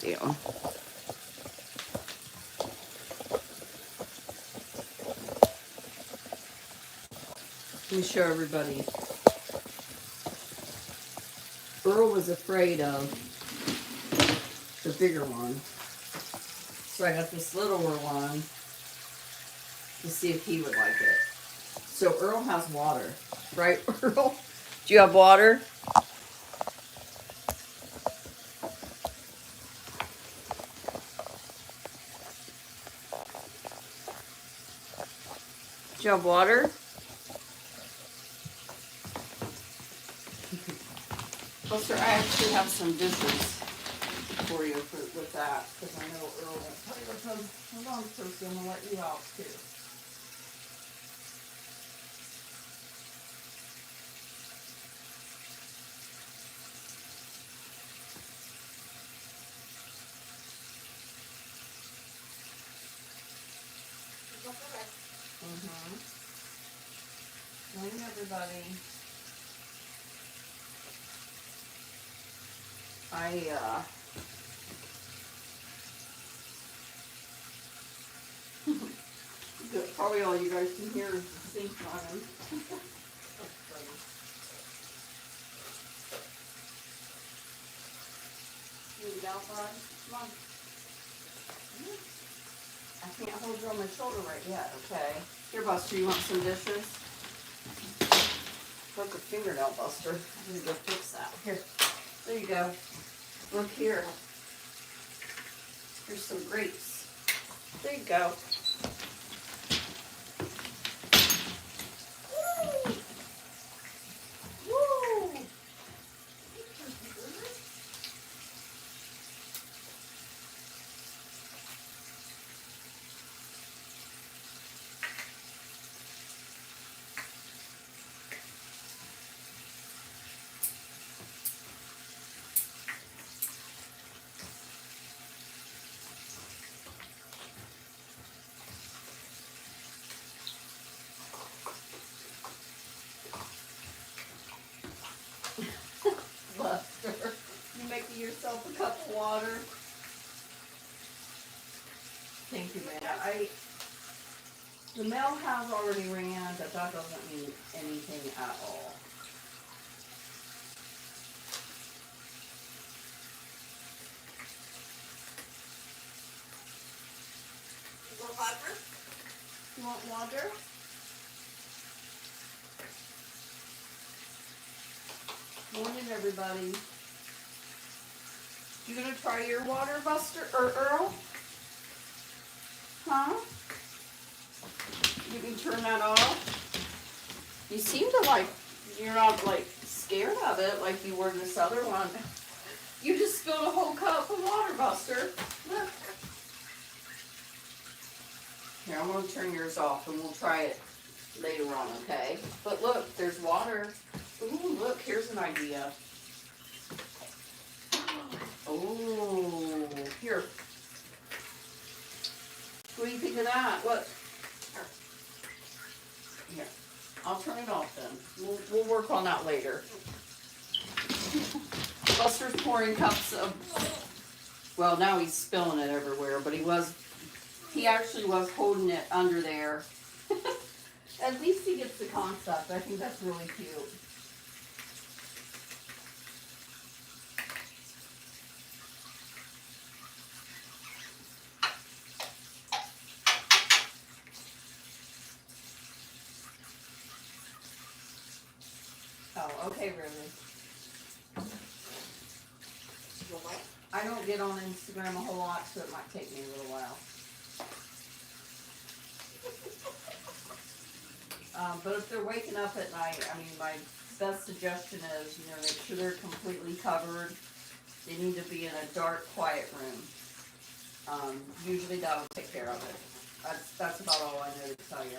down. Let me show everybody. Earl was afraid of the bigger one. So I got this littler one to see if he would like it. So Earl has water, right, Earl? Do you have water? Do you have water? Well, sir, I actually have some dishes for you with that, because I know Earl won't tell you what those. Hold on, Percy, I'm going to let you out, too. Morning, everybody. Probably all you guys can hear is the sink running. Need it out, bud? Come on. I can't hold you on my shoulder right yet, okay? Here, Buster, you want some dishes? Broke a fingernail, Buster. I need to go fix that. Here. There you go. Look here. Here's some grapes. There you go. Woo! Buster, you making yourself a cup of water? Thank you, man. The mail has already ran, but that doesn't mean anything at all. You want water? You want water? Morning, everybody. You gonna try your water, Buster or Earl? Huh? You can turn that off. You seem to like, you're not like scared of it like you were this other one. You just spilled a whole cup of water, Buster. Look. Here, I'm gonna turn yours off and we'll try it later on, okay? But look, there's water. Ooh, look, here's an idea. Oh, here. What do you think of that? Look. Here. I'll turn it off then. We'll work on that later. Buster's pouring cups of, well, now he's spilling it everywhere, but he actually was holding it under there. At least he gets the concept. I think that's really cute. Oh, okay, Ruby. I don't get on Instagram a whole lot, so it might take me a little while. But if they're waking up at night, I mean, my best suggestion is, make sure they're completely covered. They need to be in a dark, quiet room. Usually that will take care of it. That's about all I know to tell you.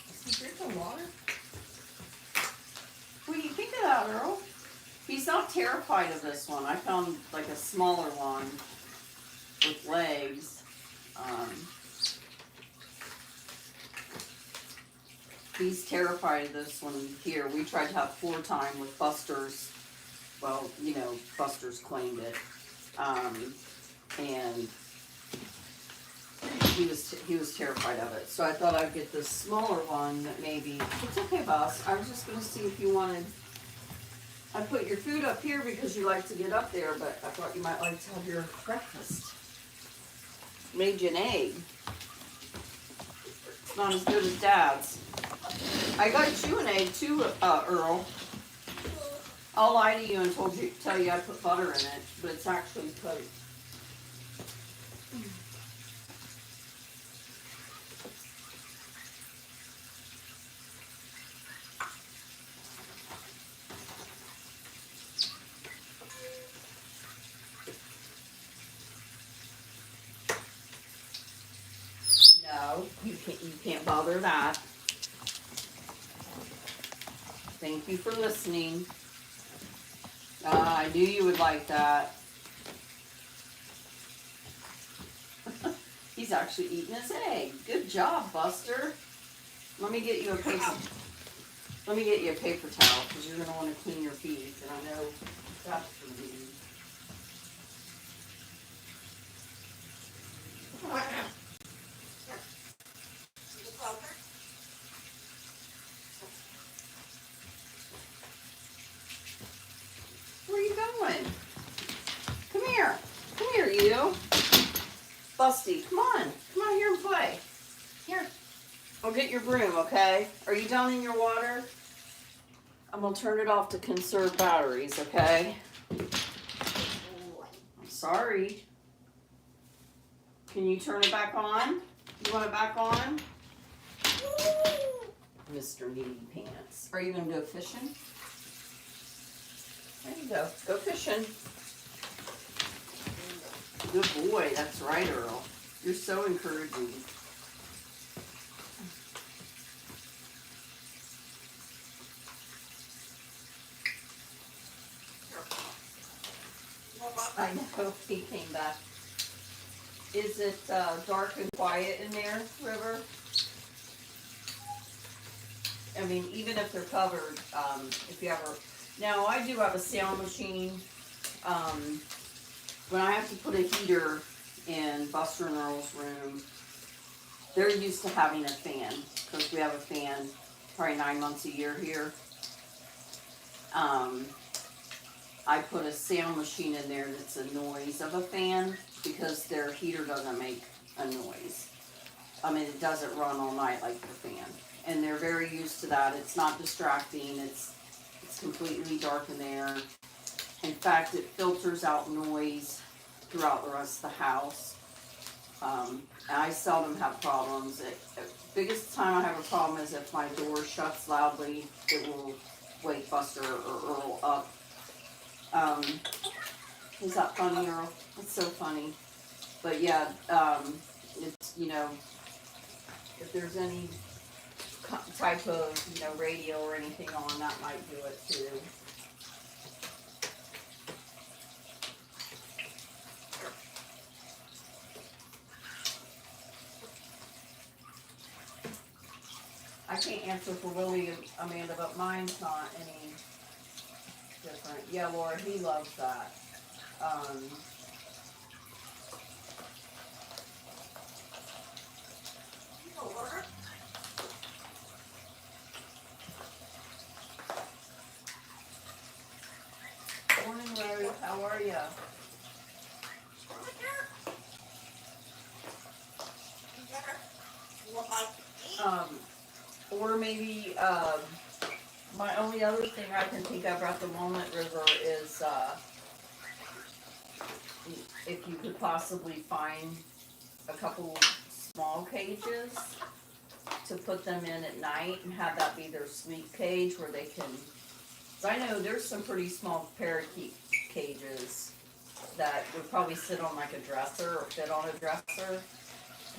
Is he drinking water? What do you think of that, Earl? He's not terrified of this one. I found like a smaller one with legs. He's terrified of this one here. We tried to have floor time with Buster's. Well, you know, Buster's claimed it. And he was terrified of it. So I thought I'd get this smaller one that maybe, it's okay, boss. I was just going to see if you wanted, I put your food up here because you like to get up there, but I thought you might like to have your breakfast. Made you an egg. It's not as good as Dad's. I got you an egg too, Earl. I'll lie to you and tell you I put butter in it, but it's actually put. No, you can't bother that. Thank you for listening. I knew you would like that. He's actually eating his egg. Good job, Buster. Let me get you a paper. Let me get you a paper towel because you're gonna want to clean your feet, and I know that's gonna be. Where are you going? Come here. Come here, you. Busty, come on. Come on here and play. Here. I'll get your broom, okay? Are you done in your water? I'm going to turn it off to conserve batteries, okay? I'm sorry. Can you turn it back on? You want it back on? Mr. Needy Pants. Are you going to go fishing? There you go. Go fishing. Good boy. That's right, Earl. You're so encouraging. I know he came back. Is it dark and quiet in there, River? I mean, even if they're covered, if you ever... Now, I do have a sound machine. When I have to put a heater in Buster and Earl's room, they're used to having a fan, because we have a fan probably 9 months a year here. I put a sound machine in there that's a noise of a fan, because their heater doesn't make a noise. I mean, it doesn't run all night like the fan. And they're very used to that. It's not distracting. It's completely dark in there. In fact, it filters out noise throughout the rest of the house. And I seldom have problems. The biggest time I have a problem is if my door shuts loudly, it will wake Buster or Earl up. Is that funny, Earl? It's so funny. But yeah, it's, you know, if there's any type of, you know, radio or anything on, that might do it too. I can't answer for Willie and Amanda, but mine's not any different. Yeah, Laura, he loves that. Morning, Larry. How are you? Or maybe, my only other thing I can think of at the moment, River, is, if you could possibly find a couple small cages to put them in at night and have that be their sleep cage where they can, cause I know there's some pretty small parakeet cages that would probably sit on like a dresser or fit on a dresser.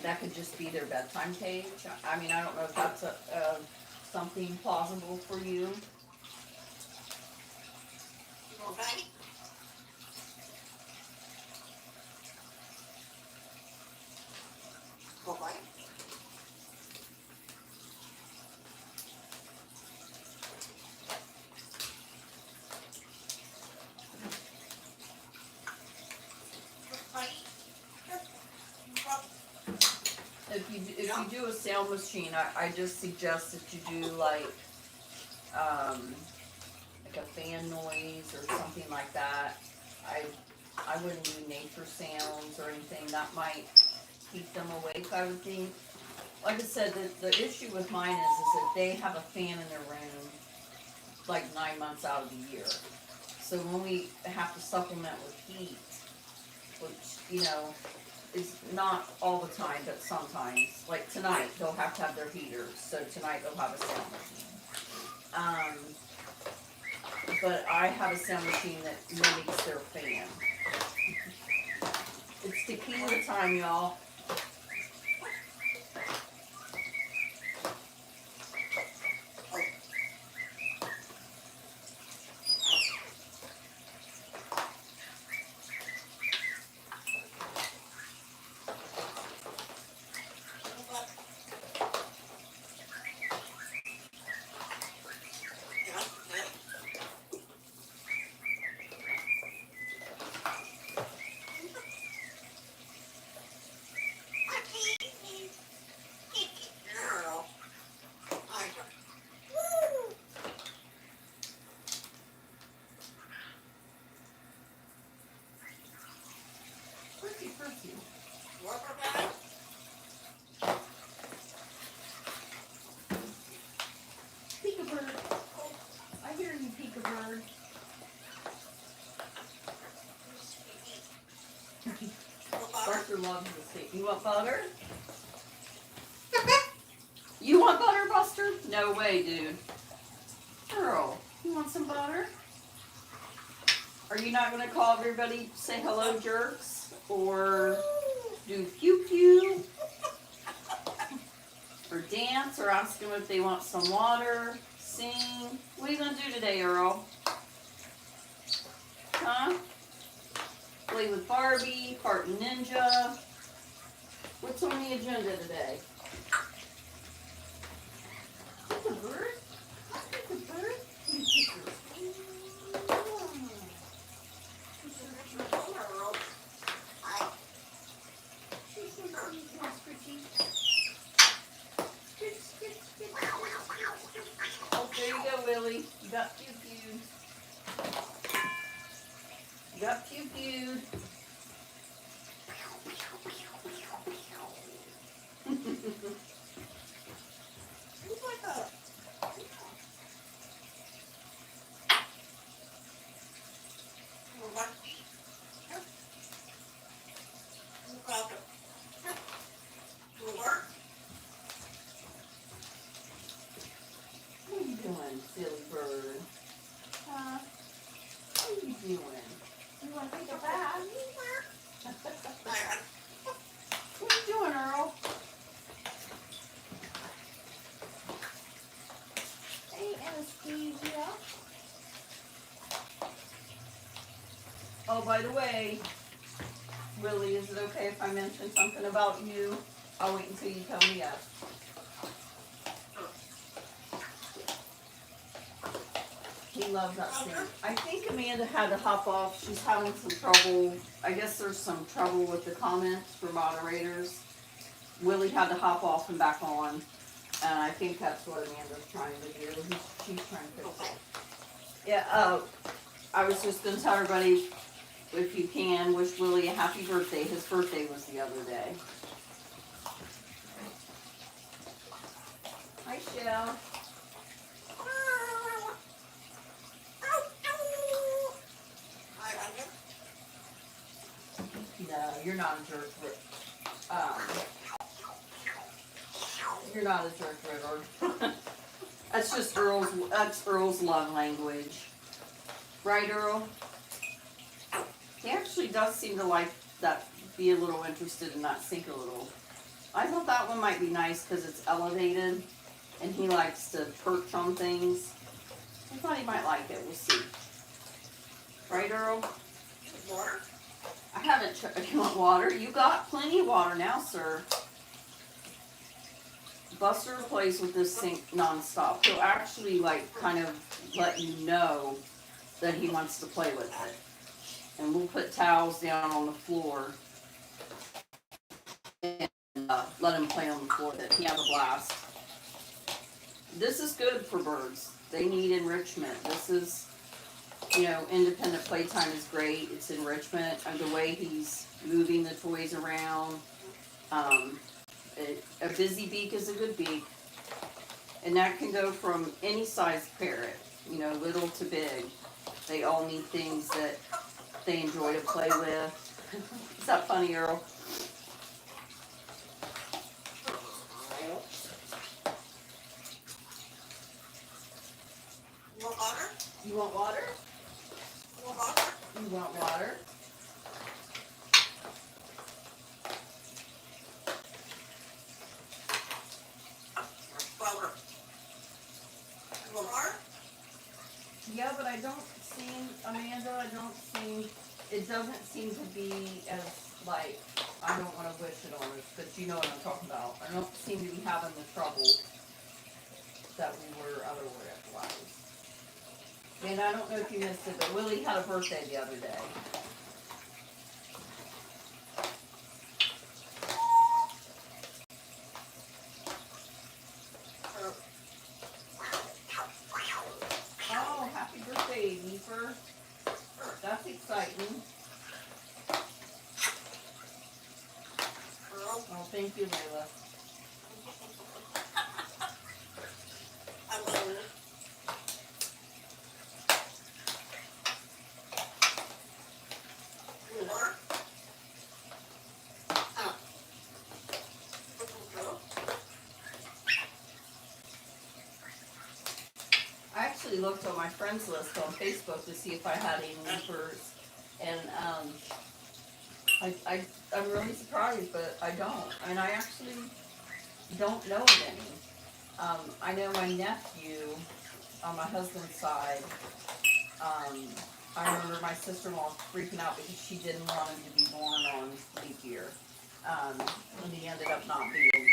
That could just be their bedtime cage. I mean, I don't know if that's something plausible for you. you do a sound machine, I just suggest that you do like a fan noise or something like that. I wouldn't do nature sounds or anything. That might keep them awake, I would think. Like I said, the issue with mine is that they have a fan in their room like 9 months out of the year. So when we have to supplement with heat, which, is not all the time, but sometimes. Like tonight, they'll have to have their heaters. So tonight they'll have a sound machine. But I have a sound machine that mimics their fan. It's tequila time, y'all. Peekabird. I hear you, Peekabird. Buster loves the steak. You want butter? You want butter, Buster? No way, dude. Girl, you want some butter? Are you not going to call everybody, say hello, jerks? Or do pew-pew? Or dance? Or ask them if they want some water? Sing? What are you going to do today, Earl? Huh? Play with Barbie? Fart Ninja? What's on the agenda today? Pick a bird? Pick a bird? Oh, there you go, Willie. You got pew-pewed. You got pew-pewed. What are you doing, silly bird? Huh? What are you doing? You want to take a bath? What are you doing, Earl? Hey, Anastasia. Oh, by the way, Willie, is it okay if I mention something about you? I'll wait until you tell me yes. He loves that scene. I think Amanda had to hop off. She's having some trouble. I guess there's some trouble with the comments for moderators. Willie had to hop off and back on. And I think that's what Amanda's trying to do. She's trying to fix it. Yeah, I was just going to tell everybody, if you can, wish Willie a happy birthday. His birthday was the other day. Hi, Shell. No, you're not a jerk, but you're not a jerk, River. That's just Earl's love language. Right, Earl? He actually does seem to like that, be a little interested in that sink a little. I thought that one might be nice because it's elevated and he likes to perch on things. I thought he might like it. We'll see. Right, Earl? Water? I haven't tried. You want water? You got plenty of water now, sir. Buster plays with this sink nonstop. He'll actually kind of let you know that he wants to play with it. And we'll put towels down on the floor. And let him play on the floor. That he has a blast. This is good for birds. They need enrichment. This is, you know, independent playtime is great. It's enrichment. And the way he's moving the toys around. A busy beak is a good beak. And that can go from any size parrot, you know, little to big. They all need things that they enjoy to play with. Is that funny, Earl? You want water? You want water? You want water? You want water? Water. You want water? Yeah, but I don't seem, Amanda, it doesn't seem to be as, like, I don't want to wish it on us, but you know what I'm talking about. I don't seem to be having the trouble that we were otherwise. And I don't know if you missed it, but Willie had a birthday the other day. Oh, happy birthday, Leaper. That's exciting. Oh, thank you, Layla. I love it. You want water? Oh. I actually looked on my friends list on Facebook to see if I had any Leapers, and I'm really surprised, but I don't. And I actually don't know of any. I know my nephew on my husband's side. I remember my sister-in-law freaking out because she didn't want him to be born on leap year. And he ended up not being.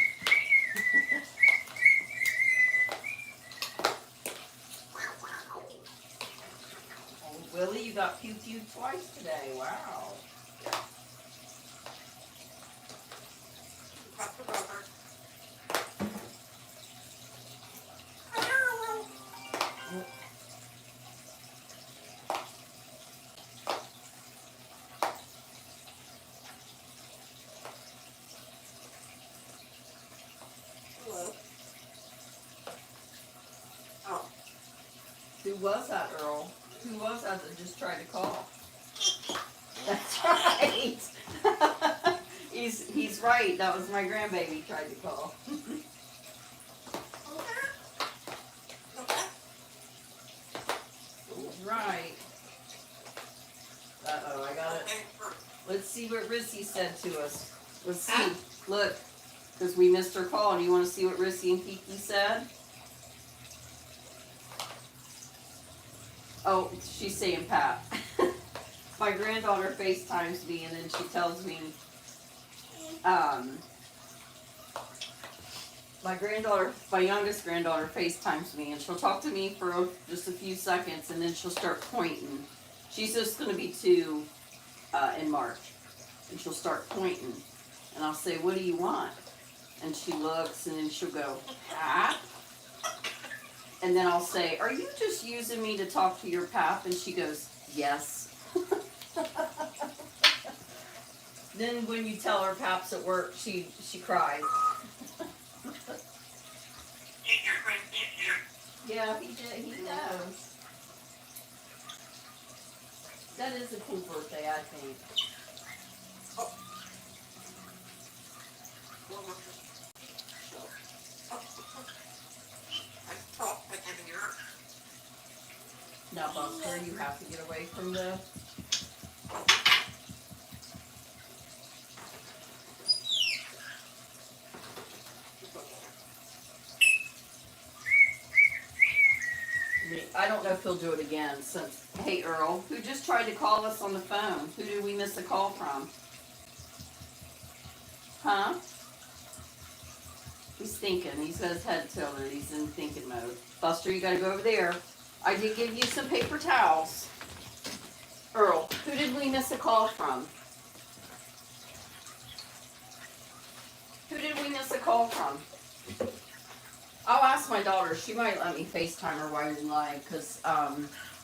Oh, Willie, you got pew-pewed twice today. Wow. Drop the rubber. Hello. Oh. Who was that, Earl? Who was that that just tried to call? That's right. He's right. That was my grandbaby tried to call. Right. Uh-oh, I got it. Let's see what Rissy said to us. Let's see. Look, because we missed her call. Do you want to see what Rissy and Kiki said? Oh, she's saying Pat. My granddaughter FaceTimes me and then she tells me, my youngest granddaughter FaceTimes me and she'll talk to me for just a few seconds and then she'll start pointing. She's just going to be 2 in March. And she'll start pointing. And I'll say, what do you want? And she looks and then she'll go, Pat? And then I'll say, are you just using me to talk to your pap? And she goes, yes. Then when you tell her pap's at work, she cries. Yeah, he did. He knows. That is a cool birthday, I think. Now, Buster, you have to get away from the... I don't know if he'll do it again since... Hey, Earl, who just tried to call us on the phone? Who did we miss a call from? Huh? He's thinking. He's got his head tilted. He's in thinking mode. Buster, you gotta go over there. I did give you some paper towels. Earl, who did we miss a call from? Who did we miss a call from? I'll ask my daughter. She might let me FaceTime her while you're live, because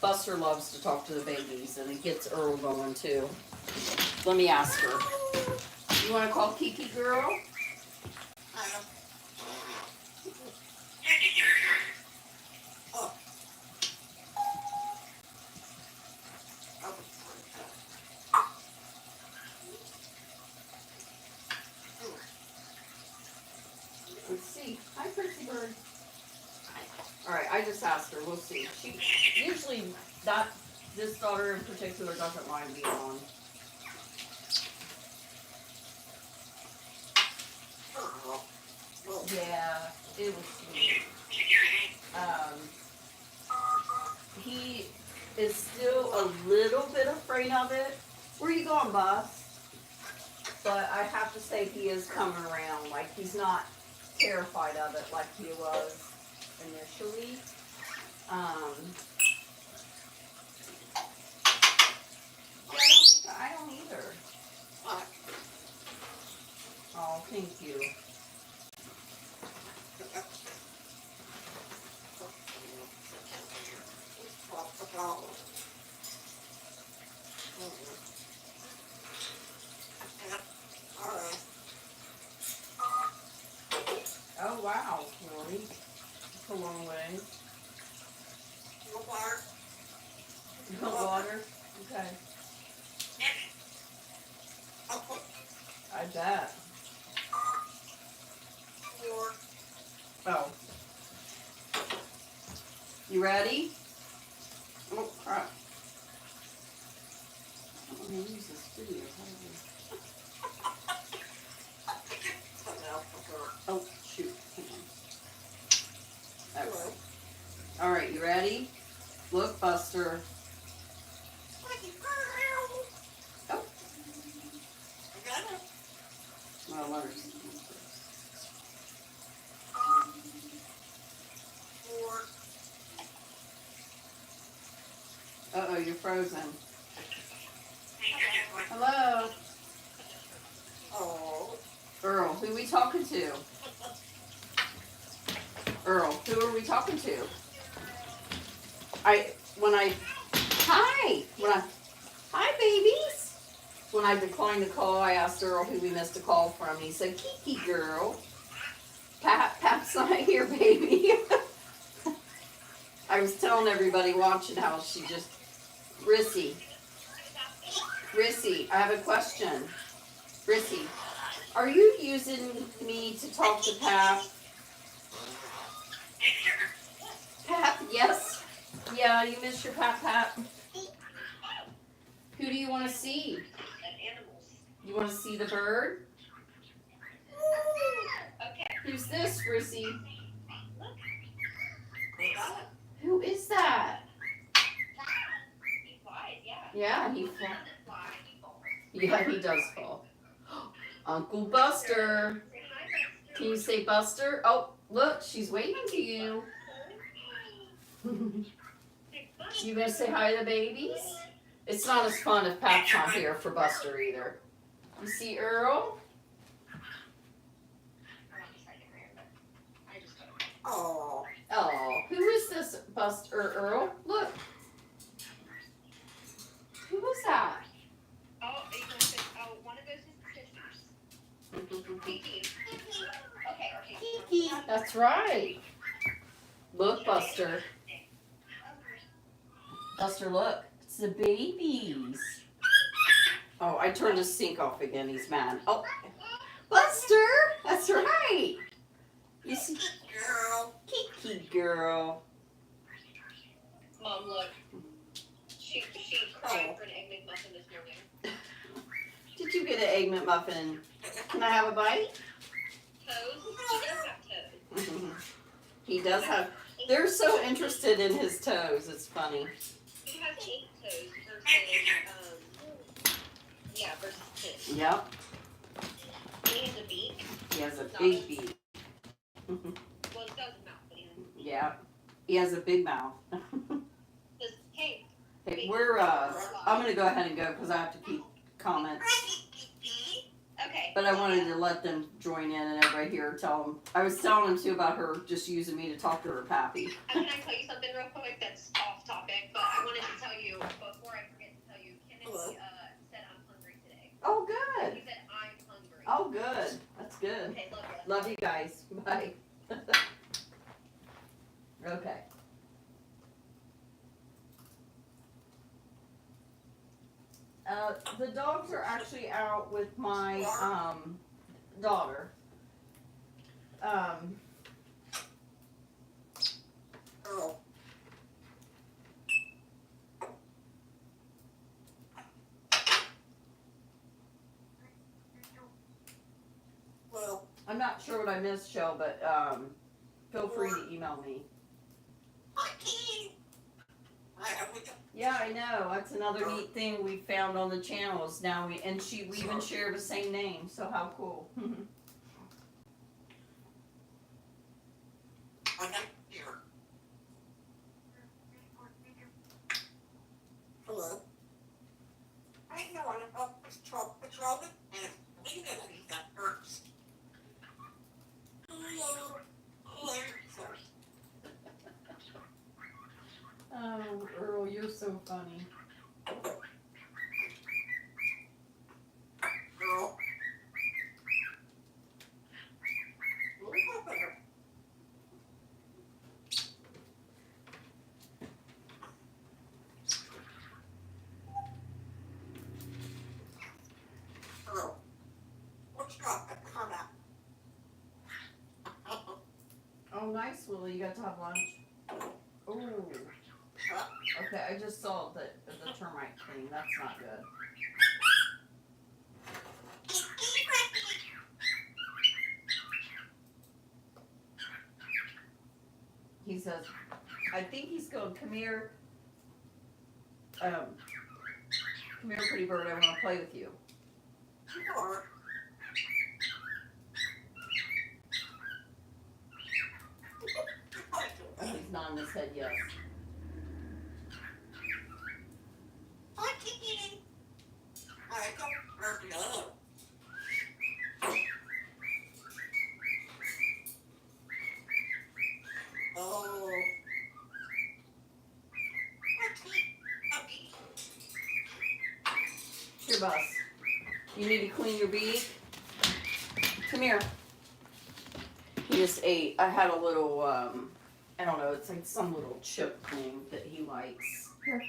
Buster loves to talk to the babies, and it gets Earl going too. Let me ask her. You want to call Kiki girl? Let's see. Hi, pretty bird. All right, I just asked her. We'll see. She usually this daughter in particular doesn't mind being on. Yeah, it was sweet. He is still a little bit afraid of it. Where you going, boss? But I have to say he is coming around. Like, he's not terrified of it like he was initially. Yeah, I don't either. Oh, thank you. Oh, wow, Lori. It's a long way. No water? Okay. I bet. Oh. You ready? Oh, crap. I don't want to use this video. Oh, shoot. Hang on. Okay. All right, you ready? Look, Buster. Oh. Well, letters. Uh-oh, you're frozen. Hello? Oh. Earl, who are we talking to? Earl, who are we talking to? Hi, babies. When I declined the call, I asked Earl who we missed a call from. He said, Kiki girl. Pap's not here, baby. I was telling everybody watching how she just, Rissy, I have a question. Rissy, are you using me to talk to Pap? Pap, yes? Yeah, you miss your Pap. Who do you want to see? You want to see the bird? Who's this, Rissy? Who is that? Yeah, he flies. Yeah, he does fall. Uncle Buster. Can you say Buster? Oh, look, she's waving to you. You gonna say hi to the babies? It's not as fun if Pap's not here for Buster either. You see Earl? Oh. Oh, who is this Buster Earl? Look. Who was that? Oh, one of those is sisters. Kiki. Okay. Kiki. That's right. Look, Buster. Buster, look. It's the babies. Oh, I turned the sink off again. He's mad. Oh, Buster. That's right. You see, Kiki girl. Mom, look. She cried for an Egg McMuffin this morning. Did you get an Egg McMuffin? Can I have a bite? Toes? He does have toes. He does have. They're so interested in his toes. It's funny. He has 8 toes versus 10. Yep. He has a beak. He has a big beak. Well, it does mouth, but he has a beak. Yeah. He has a big mouth. Just, hey, Hey, I'm gonna go ahead and go because I have to keep comments. okay. But I wanted to let them join in and everybody here tell them. I was telling them too about her just using me to talk to her pappy. Can I tell you something real quick that's off topic? But I wanted to tell you, before I forget to tell you, Kennedy said I'm hungry today. Oh, good. He said I'm hungry. Oh, good. That's good. Okay, love you. Love you guys. Bye. Okay. The dogs are actually out with my daughter. Earl. Well, I'm not sure what I missed, Shell, but feel free to email me. I can't. Yeah, I know. That's another neat thing we found on the channels. Now we even share the same name. So how cool. I got here. Hello. I know I help patrol it, and we know that hurts. Hello. Oh, Earl, you're so funny. Girl. What happened? Hello. What's got that come out? Oh, nice, Willie. You got to have lunch. Ooh. Okay, I just saw the termite thing. That's not good. He says, I think he's going, come here, pretty bird, I want to play with you. Sure. And he's nodding his head yes. I don't know. Oh. Here, Bus. You need to clean your beak. Come here. He just ate. I had a little, I don't know, it's like some little chip thing that he likes. Here.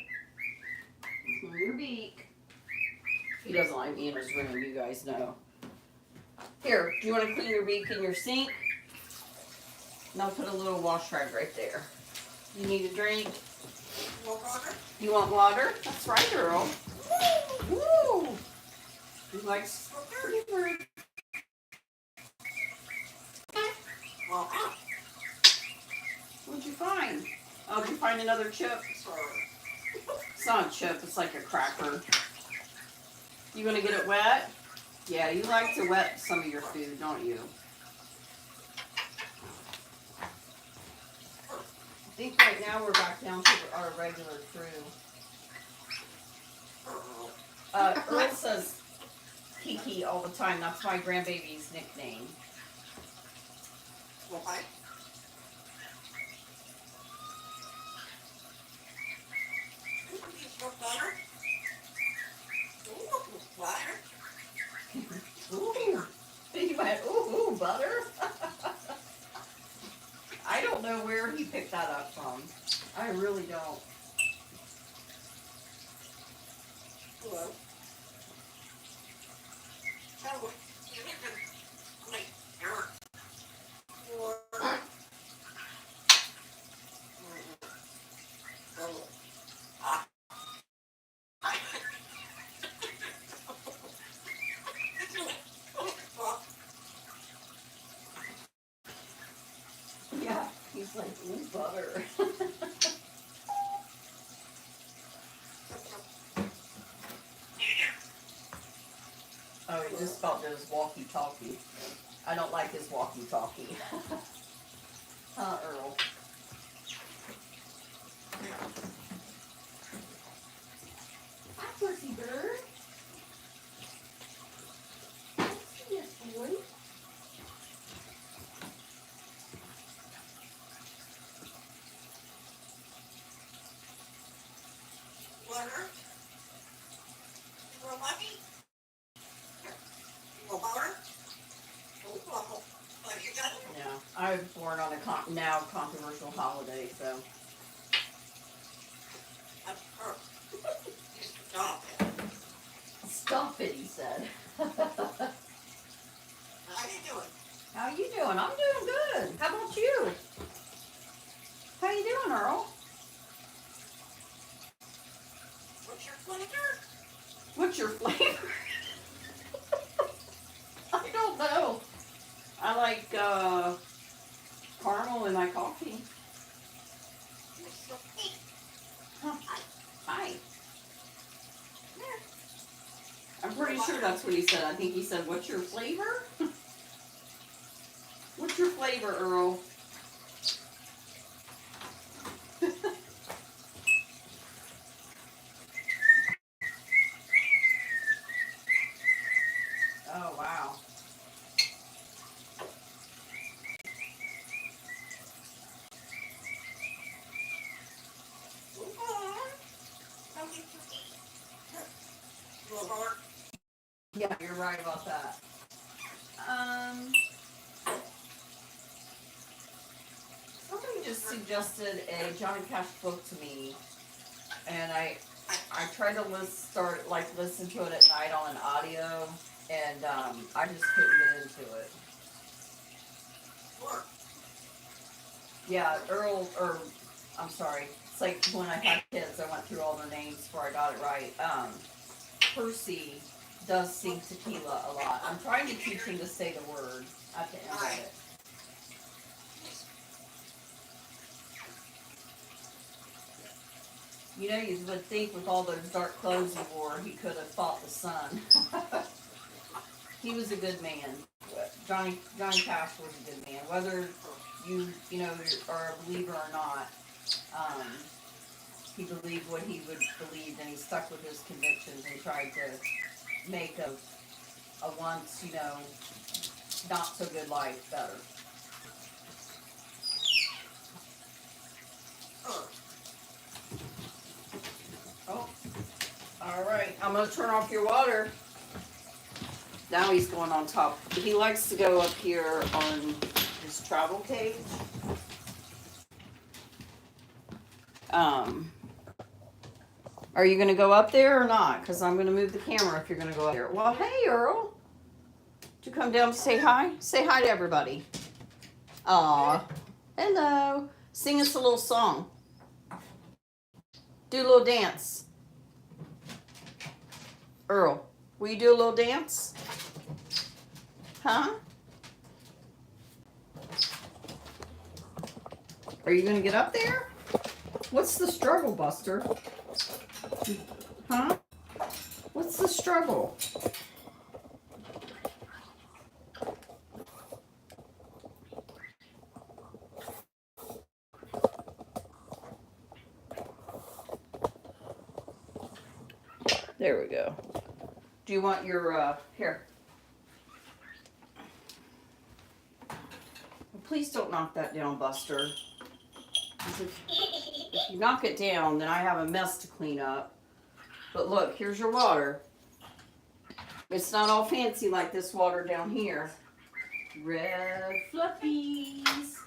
Clean your beak. He doesn't like me in his room, you guys know. Here, do you want to clean your beak in your sink? And I'll put a little wash rag right there. You need a drink? Want water? You want water? That's right, Earl. Woo! He likes pretty bird. Well, What'd you find? Oh, did you find another chip? It's not a chip, it's like a cracker. You gonna get it wet? Yeah, you like to wet some of your food, don't you? I think right now we're back down to our regular crew. Earl says Kiki all the time. That's my grandbaby's nickname. well, I. Butter? Ooh, butter? Ooh, he went, ooh, butter. I don't know where he picked that up from. I really don't. Hello. Oh, you need to make your water. Oh. Yeah, he's like, ooh, butter. Oh, he just felt his walkie-talkie. I don't like his walkie-talkie. Huh, Earl? Hi, Pussy Bird. I see ya. now controversial holiday, so. That's her. Stop it. Stop it, he said. How you doing? How you doing? I'm doing good. How about you? How you doing, Earl? What's your flavor? What's your flavor? I don't know. I like caramel in my coffee. You're so big. Huh. Hi. I'm pretty sure that's what he said. I think he said, "What's your flavor?" What's your flavor, Earl? Oh, wow. Don't get too deep. A little hard. Yeah, you're right about that. Somebody just suggested a Johnny Cash book to me, and I tried to listen to it at night on an audio, and I just couldn't get into it. Work. Yeah, I'm sorry. It's like when I had kids, I went through all their names before I got it right. Percy does sing tequila a lot. I'm trying to teach him to say the word at the end of it. You know, you would think with all those dark clothes he wore, he could have fought the sun. He was a good man. Johnny Cash was a good man. Whether you are a believer or not, he believed what he would believe, and he stuck with his convictions and tried to make a once, not so good life better. Oh, all right. I'm gonna turn off your water. Now he's going on top. He likes to go up here on his travel cage. Are you gonna go up there or not? Because I'm gonna move the camera if you're gonna go up there. Well, hey, Earl. Did you come down to say hi? Say hi to everybody. Aw. Hello. Sing us a little song. Do a little dance. Earl, will you do a little dance? Huh? Are you gonna get up there? What's the struggle, Buster? Huh? What's the struggle? There we go. Do you want your, here. Please don't knock that down, Buster. If you knock it down, then I have a mess to clean up. But look, here's your water. It's not all fancy like this water down here. Red fluffies.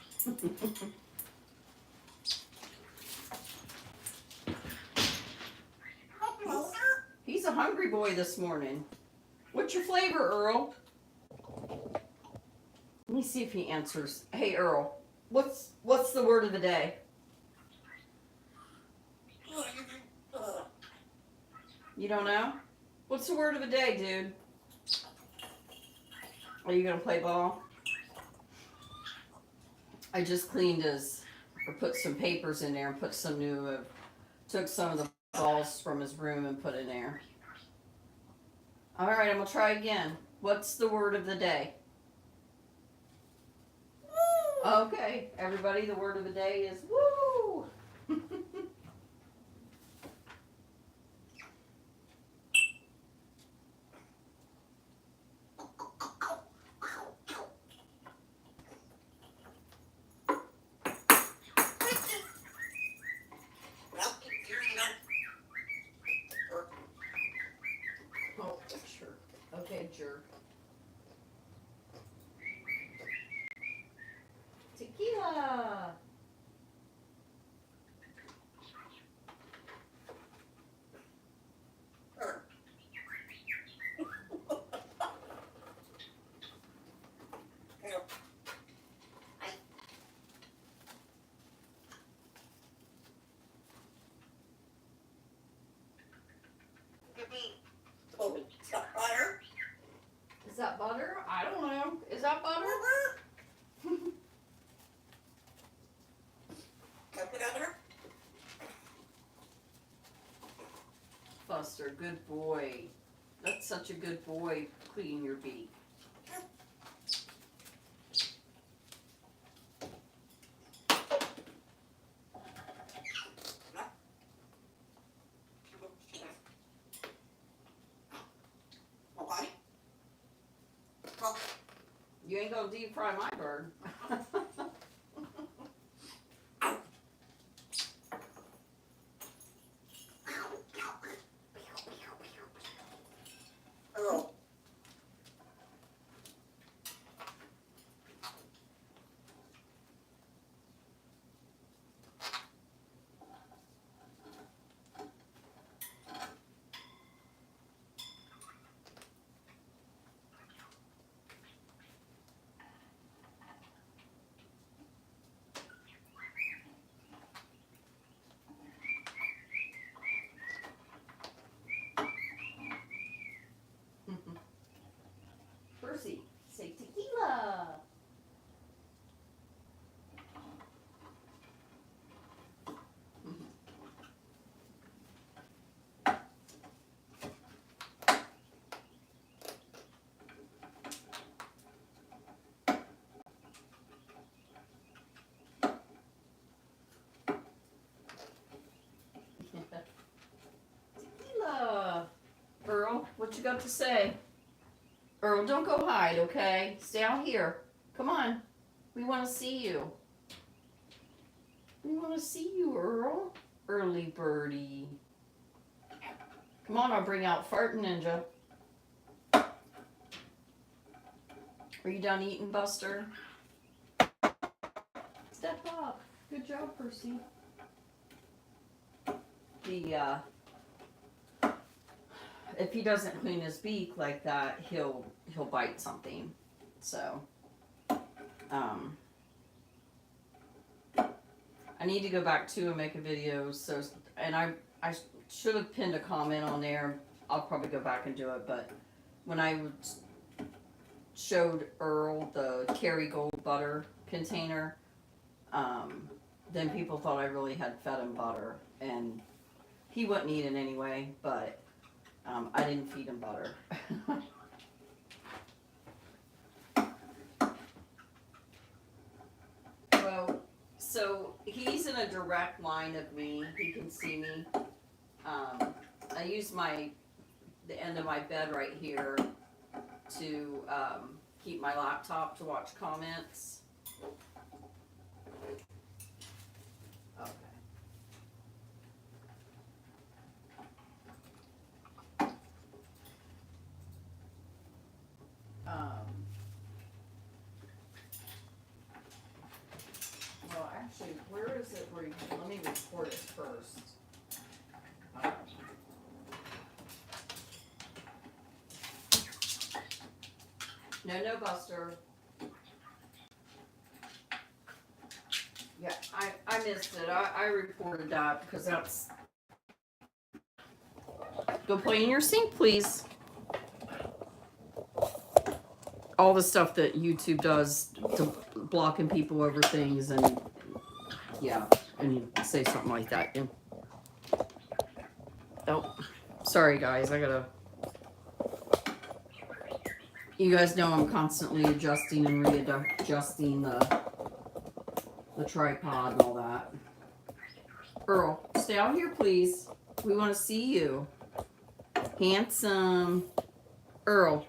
He's a hungry boy this morning. What's your flavor, Earl? Let me see if he answers. Hey, Earl, what's the word of the day? You don't know? What's the word of the day, dude? Are you gonna play ball? I just put some papers in there and put some took some of the balls from his room and put in there. All right, I'm gonna try again. What's the word of the day? Okay, everybody, the word of the day is woo! Oh, sure. Okay, jerk. tequila. It's got butter. Is that butter? I don't know. Is that butter? Coconut butter. Buster, good boy. That's such a good boy. Clean your beak. You ain't gonna deep fry my bird. Oh. Percy, say tequila. Tequila. Earl, what you got to say? Earl, don't go hide, okay? Stay out here. Come on. We want to see you. We want to see you, Earl. Early birdie. Come on, I'll bring out Fart Ninja. Are you done eating, Buster? Step up. Good job, Percy. If he doesn't clean his beak like that, he'll bite something. So, I need to go back to and make a video. So, and I should have pinned a comment on there. I'll probably go back and do it. But when I showed Earl the Kerrygold butter container, then people thought I really had fed him butter, and he wouldn't eat it anyway. But I didn't feed him butter. Well, so he's in a direct line of me. He can see me. I use the end of my bed right here to keep my laptop to watch comments. Okay. Well, actually, where is it where you can, let me record it first. No, Buster. Yeah, I missed it. I reported that because that's... Go play in your sink, please. All the stuff that YouTube does to blocking people over things, and yeah, and say something like that. And, oh, sorry guys, I gotta... You guys know I'm constantly adjusting and readjusting the tripod and all that. Earl, stay out here, please. We want to see you. Handsome. Earl.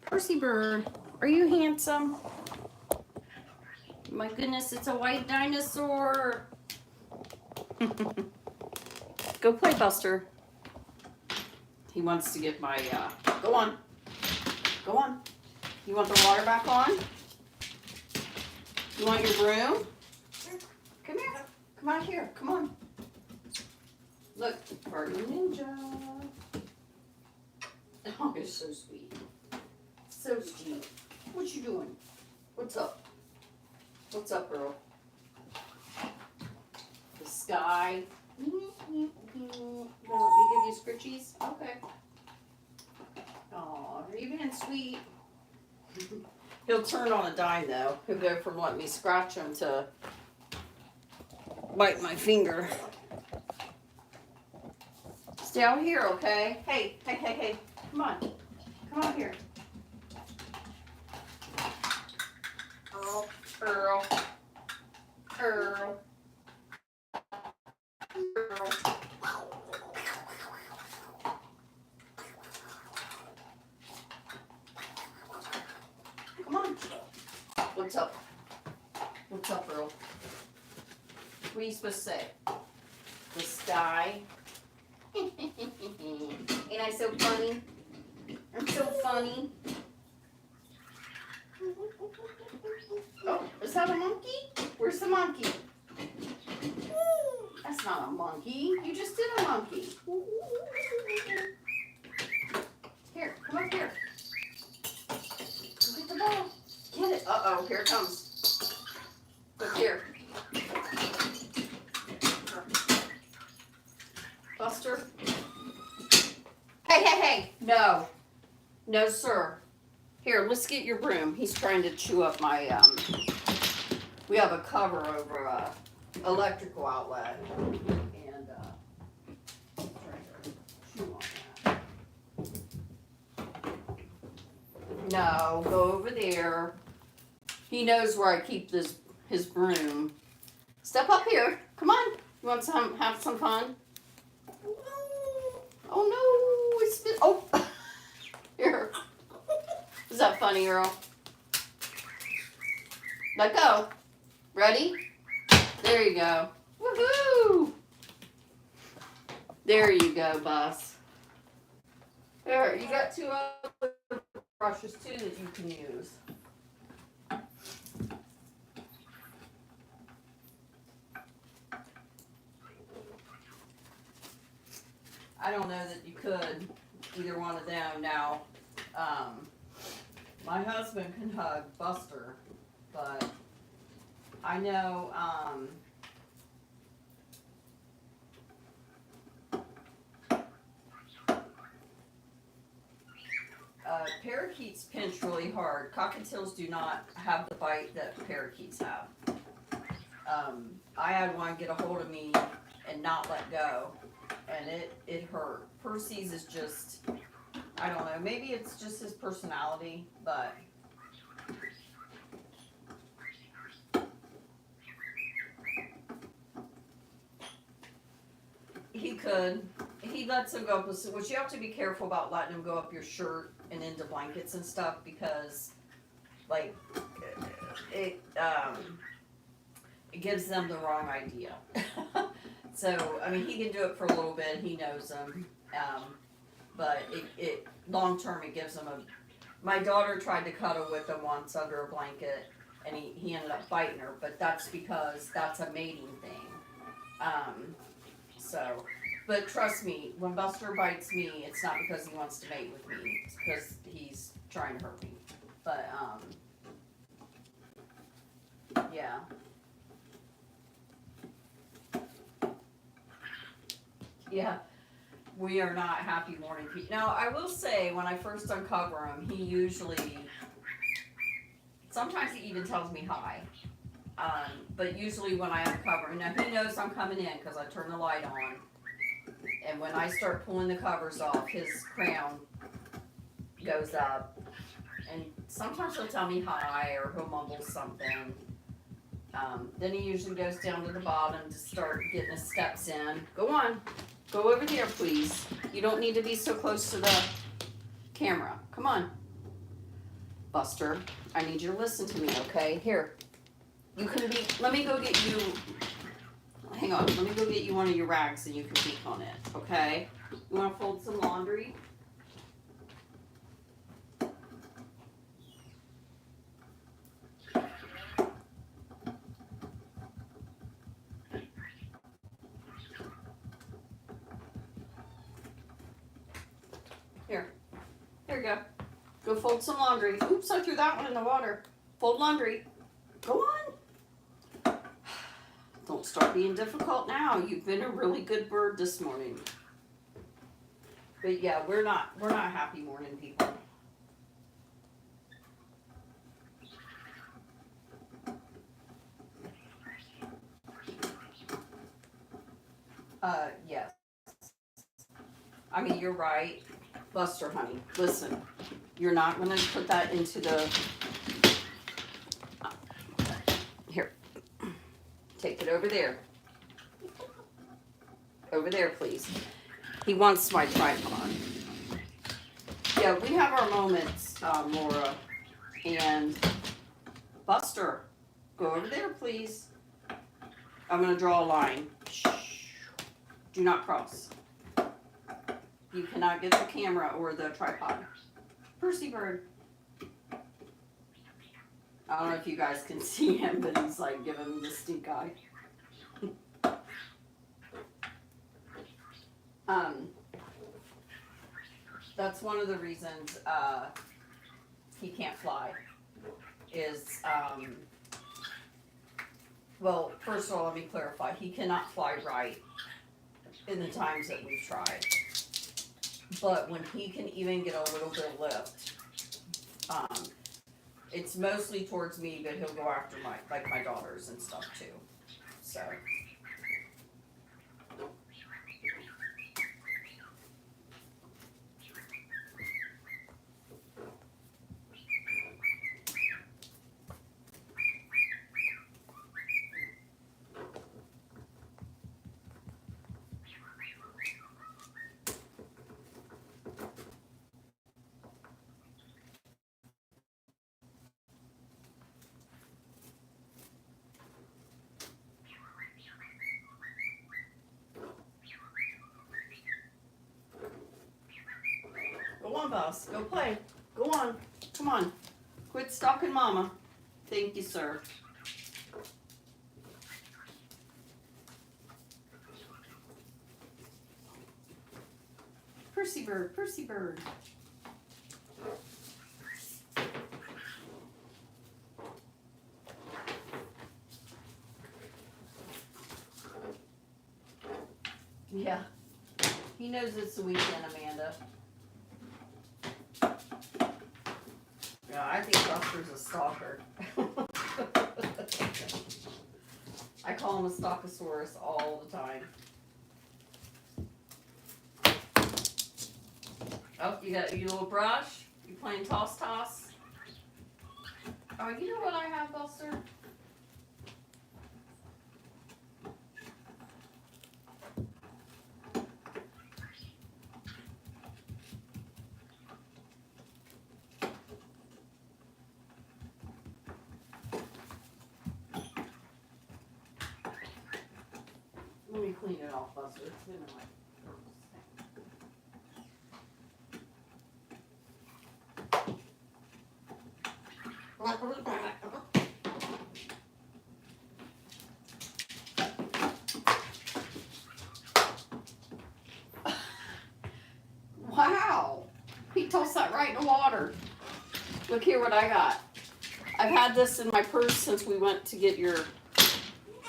Percy bird, are you handsome? My goodness, it's a white dinosaur. Go play, Buster. He wants to get my, go on. Go on. You want the water back on? You want your broom? Come here. Come out here. Come on. Look, Party Ninja. Oh, you're so sweet. So sweet. What you doing? What's up? What's up, girl? The sky. You want me to give you scritchies? Okay. Oh, are you being sweet? He'll turn on a dime though. He'll go from letting me scratch him to bite my finger. Stay out here, okay? Hey, hey, hey, hey. Come on. Come out here. Earl. Earl. Earl. Earl. Come on. What's up? What's up, Earl? What are you supposed to say? The sky. Ain't I so funny? I'm so funny. Oh, is that a monkey? Where's the monkey? That's not a monkey. You just did a monkey. Here, come up here. Get the ball. Get it. Uh-oh, here it comes. Look here. Buster. Hey, hey, hey. No. No, sir. Here, let's get your broom. He's trying to chew up my, we have a cover over a electrical outlet. And, trying to chew on that. No, go over there. He knows where I keep his broom. Step up here. Come on. You want have some fun? Oh no, it's been, oh. Here. Is that funny, Earl? Let go. Ready? There you go. Woohoo! There you go, Bus. There, you got two other brushes too that you can use. I don't know that you could, either one of them. Now, my husband can hug Buster, but I know, parakeets pinch really hard. Cockatoos do not have the bite that parakeets have. I had one get a hold of me and not let go, and it hurt. Percy's is just, I don't know, maybe it's just his personality, but he could. He lets him go up, which you have to be careful about letting him go up your shirt and into blankets and stuff, because like it gives them the wrong idea. So I mean, he can do it for a little bit. He knows them, but it long term it gives them a. My daughter tried to cuddle with him once under a blanket, and he ended up biting her. But that's because that's a mating thing. So. But trust me, when Buster bites me, it's not because he wants to mate with me. It's because he's trying to hurt me. But, yeah. Yeah, we are not happy morning people. Now, I will say, when I first uncover him, he usually, sometimes he even tells me hi. But usually when I uncover him, now he knows I'm coming in because I turn the light on. And when I start pulling the covers off, his crown goes up. And sometimes he'll tell me hi or he'll mumble something. Then he usually goes down to the bottom to start getting his steps in. Go on. Go over there, please. You don't need to be so close to the camera. Come on. Buster, I need you to listen to me, okay? Here. You can be, let me go get you. Hang on, let me go get you one of your rags and you can peek on it, okay? You want to fold some laundry? Here you go. Go fold some laundry. Oops, I threw that one in the water. Fold laundry. Go on. Don't start being difficult now. You've been a really good bird this morning. But yeah, we're not happy morning people. Yes. I mean, you're right. Buster, honey, listen. You're not going to put that into the... Here. Take it over there. Over there, please. He wants my tripod. Yeah, we have our moments, Laura. And Buster, go over there, please. I'm going to draw a line. Shh. Do not cross. You cannot get the camera or the tripod. Percy bird. I don't know if you guys can see him, but he's like giving me the stink eye. That's one of the reasons he can't fly. Is well, first of all, let me clarify. He cannot fly right in the times that we've tried. But when he can even get a little bit of lift, it's mostly towards me, but he'll go after my daughters and stuff too. So. Go on, boss. Go play. Go on. Come on. Quit stalking mama. Thank you, sir. Percy bird, Percy bird. Yeah. He knows it's the weekend, Amanda. Yeah, I think Buster's a stalker. I call him a stalkosaurus all the time. Oh, you got your little brush? You playing toss toss? Oh, you know what I have, Buster? Let me clean it off, Buster. It's been in my Wow! He tossed that right in the water. Look here what I got. I've had this in my purse since we went to get your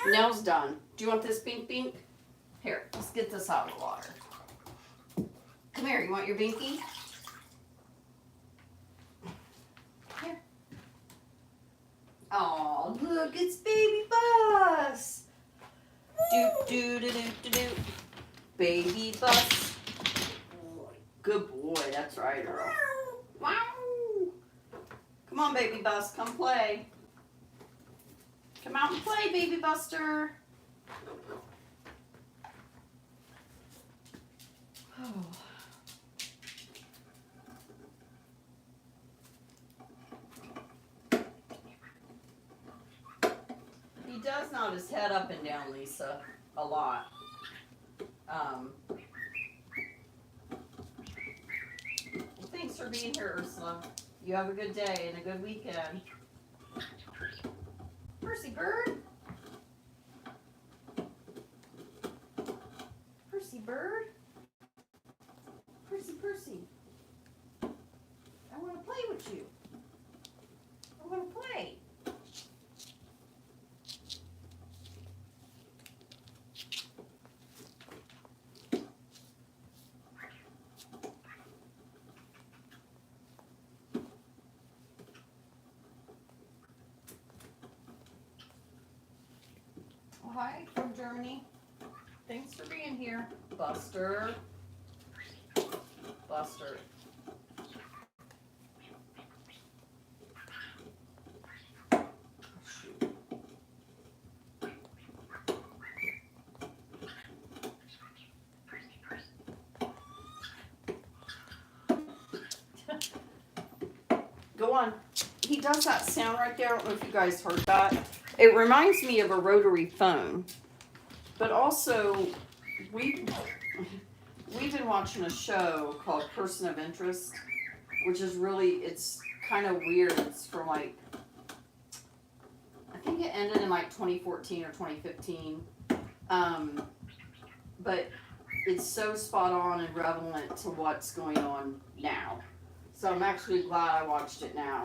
nails done. Do you want this pink pink? Here, let's get this out of the water. Come here, you want your binky? Here. Oh, look, it's baby Bus. Doop doo doo doo doo doo. Baby Bus. Good boy, that's right, Earl. Wow. Come on, baby Bus, come play. Come out and play, baby Buster. Oh. He does nod his head up and down, Lisa, a lot. Thanks for being here, Ursula. You have a good day and a good weekend. Percy bird. Percy bird. Percy, Percy. want to play with you. I want to play. Oh, hi from Germany. Thanks for being here. Buster. Buster. Go on. He does that sound right there. I don't know if you guys heard that. It reminds me of a rotary phone. But also, we've been watching a show called Person of Interest, which is really, it's kind of weird. It's from like, I think it ended in like 2014 or 2015. But it's so spot on and relevant to what's going on now. So I'm actually glad I watched it now.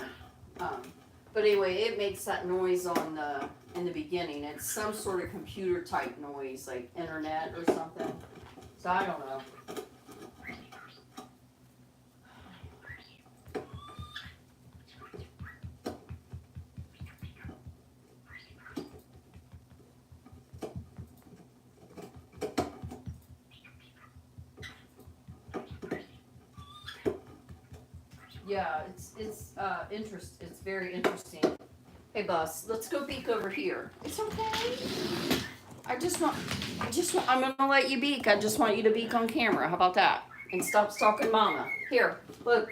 But anyway, it makes that noise in the beginning. It's some sort of computer type noise, like internet or something. So I don't know. Yeah, it's very interesting. Hey, Bus, let's go beak over here. It's okay. I'm gonna let you beak. I just want you to beak on camera. How about that? And stop stalking Mama. Here, look.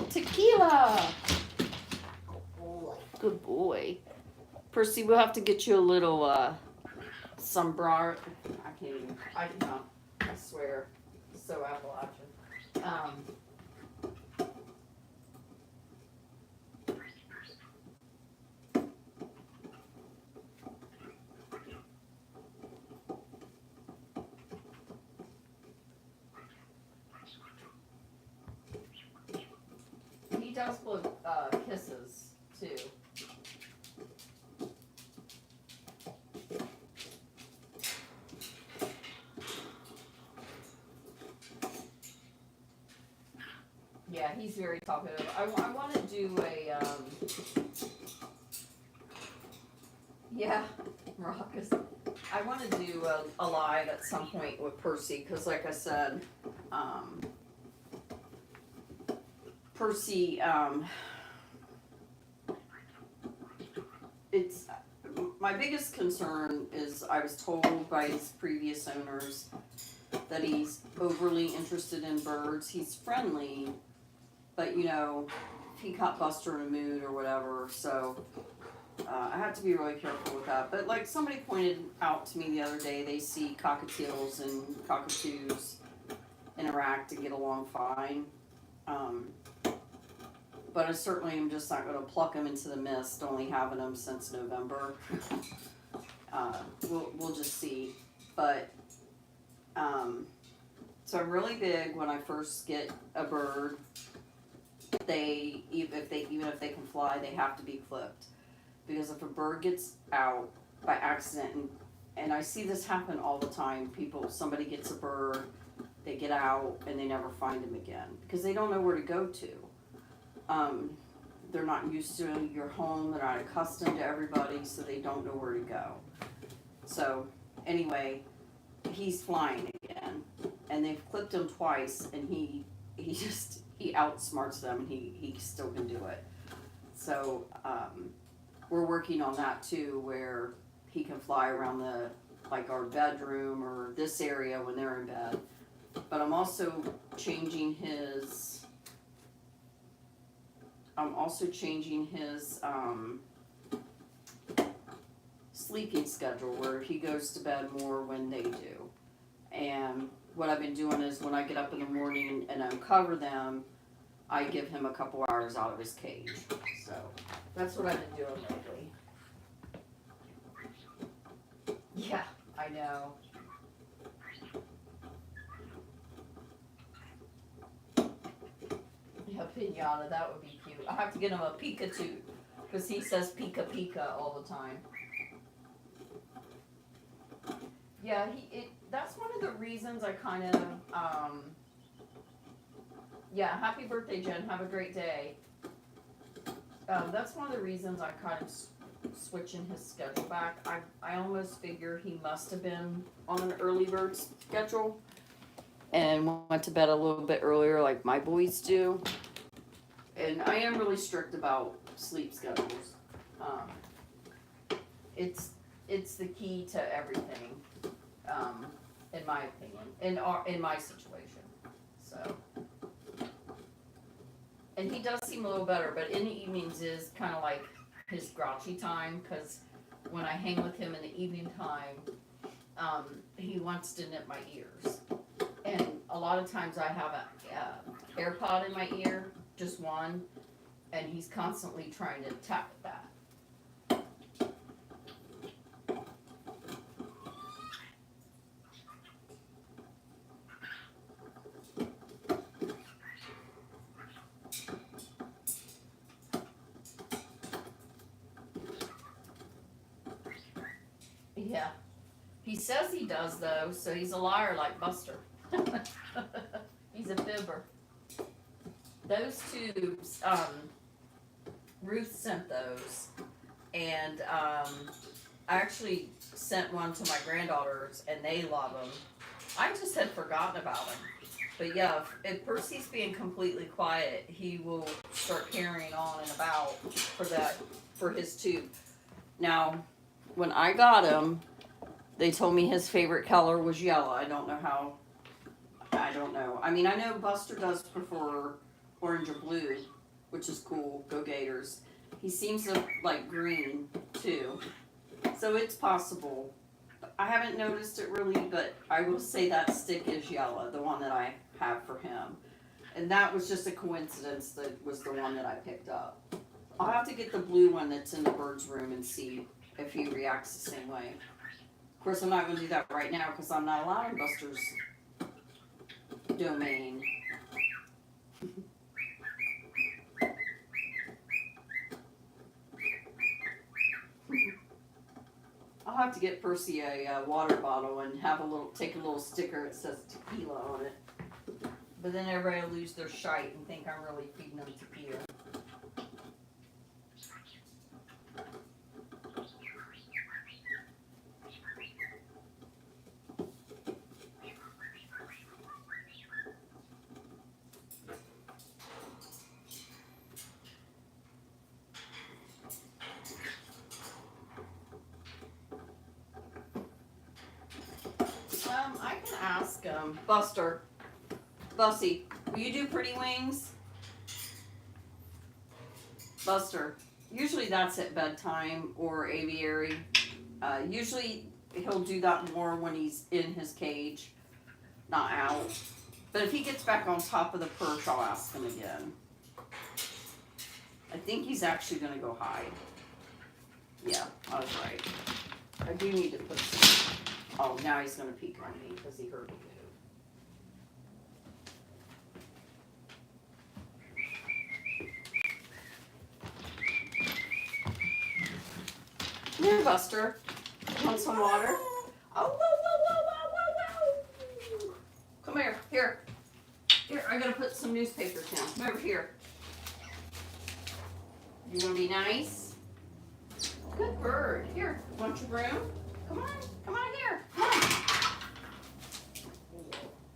Tequila. Good boy. Percy, we'll have to get you a little sombrero. I can't even. I cannot. I swear. So Appalachian. He does blow kisses too. Yeah, he's very talkative. I want to do a, yeah, Marcus. I want to do a live at some point with Percy, because like I said, Percy, it's, my biggest concern is I was told by his previous owners that he's overly interested in birds. He's friendly, but you know, he caught Buster in a mood or whatever, so I have to be really careful with that. But like somebody pointed out to me the other day, they see cockatiels and cockatoos interact and get along fine. But I certainly am just not going to pluck them into the mist, only having them since November. We'll just see. But so I'm really big when I first get a bird. Even if they can fly, they have to be clipped, because if a bird gets out by accident, and I see this happen all the time, somebody gets a bird, they get out and they never find him again because they don't know where to go to. They're not used to your home, they're not accustomed to everybody, so they don't know where to go. So anyway, he's flying again, and they've clipped him twice, and he outsmarts them, and he still can do it. So we're working on that too, where he can fly around our bedroom or this area when they're in bed. But I'm also changing his sleeping schedule, where he goes to bed more when they do. And what I've been doing is when I get up in the morning and uncover them, I give him a couple hours out of his cage. So that's what I've been doing lately. Yeah, I know. pinata. That would be cute. I'll have to get him a Cockatoo because he says Pika Pika all the time. Yeah, that's one of the reasons I kind of, yeah, happy birthday, Jen. Have a great day. That's one of the reasons I kind of switching his schedule back. I almost figure he must have been on an early bird schedule and went to bed a little bit earlier like my boys do. And I am really strict about sleep schedules. It's the key to everything, in my opinion, in my situation. So, and he does seem a little better, but in the evenings is kind of like his grouchy time, because when I hang with him in the evening time, he wants to nip my ears. And a lot of times I have a AirPod in my ear, just one, and he's constantly trying to tap at that. Yeah. He says he does, though, so he's a liar like Buster. He's a fibber. Those tubes, Ruth sent those, and I actually sent one to my granddaughters, and they love them. I just had forgotten about them. But yeah, if Percy's being completely quiet, he will start carrying on and about for his tube. Now, when I got him, they told me his favorite color was yellow. I don't know. I mean, I know Buster does prefer orange or blue, which is cool. Go Gators. He seems to like green, too. So it's possible. I haven't noticed it really, but I will say that stick is yellow, the one that I have for him. And that was just a coincidence that was the one that I picked up. I'll have to get the blue one that's in the bird's room and see if he reacts the same way. Of course, I'm not going to do that right now because I'm not allowed in Buster's domain. I'll have to get Percy a water bottle and take a little sticker that says tequila on it. But then everybody will lose their shite and think I'm really feeding them tequila. I can ask Bussy, will you do pretty wings? Buster, usually that's at bedtime or aviary. Usually he'll do that more when he's in his cage, not out. But if he gets back on top of the perch, I'll ask him again. I think he's actually going to go hide. Yeah, I was right. I do need to put some. Oh, now he's going to peek on me because he heard me move. Come here, Buster. Want some water? Oh, whoa, whoa, whoa, whoa, whoa, whoa. Come here. Here. Here, I got to put some newspapers down. Come over here. You want to be nice? Good bird. Here, want your broom? Come on here. Come on.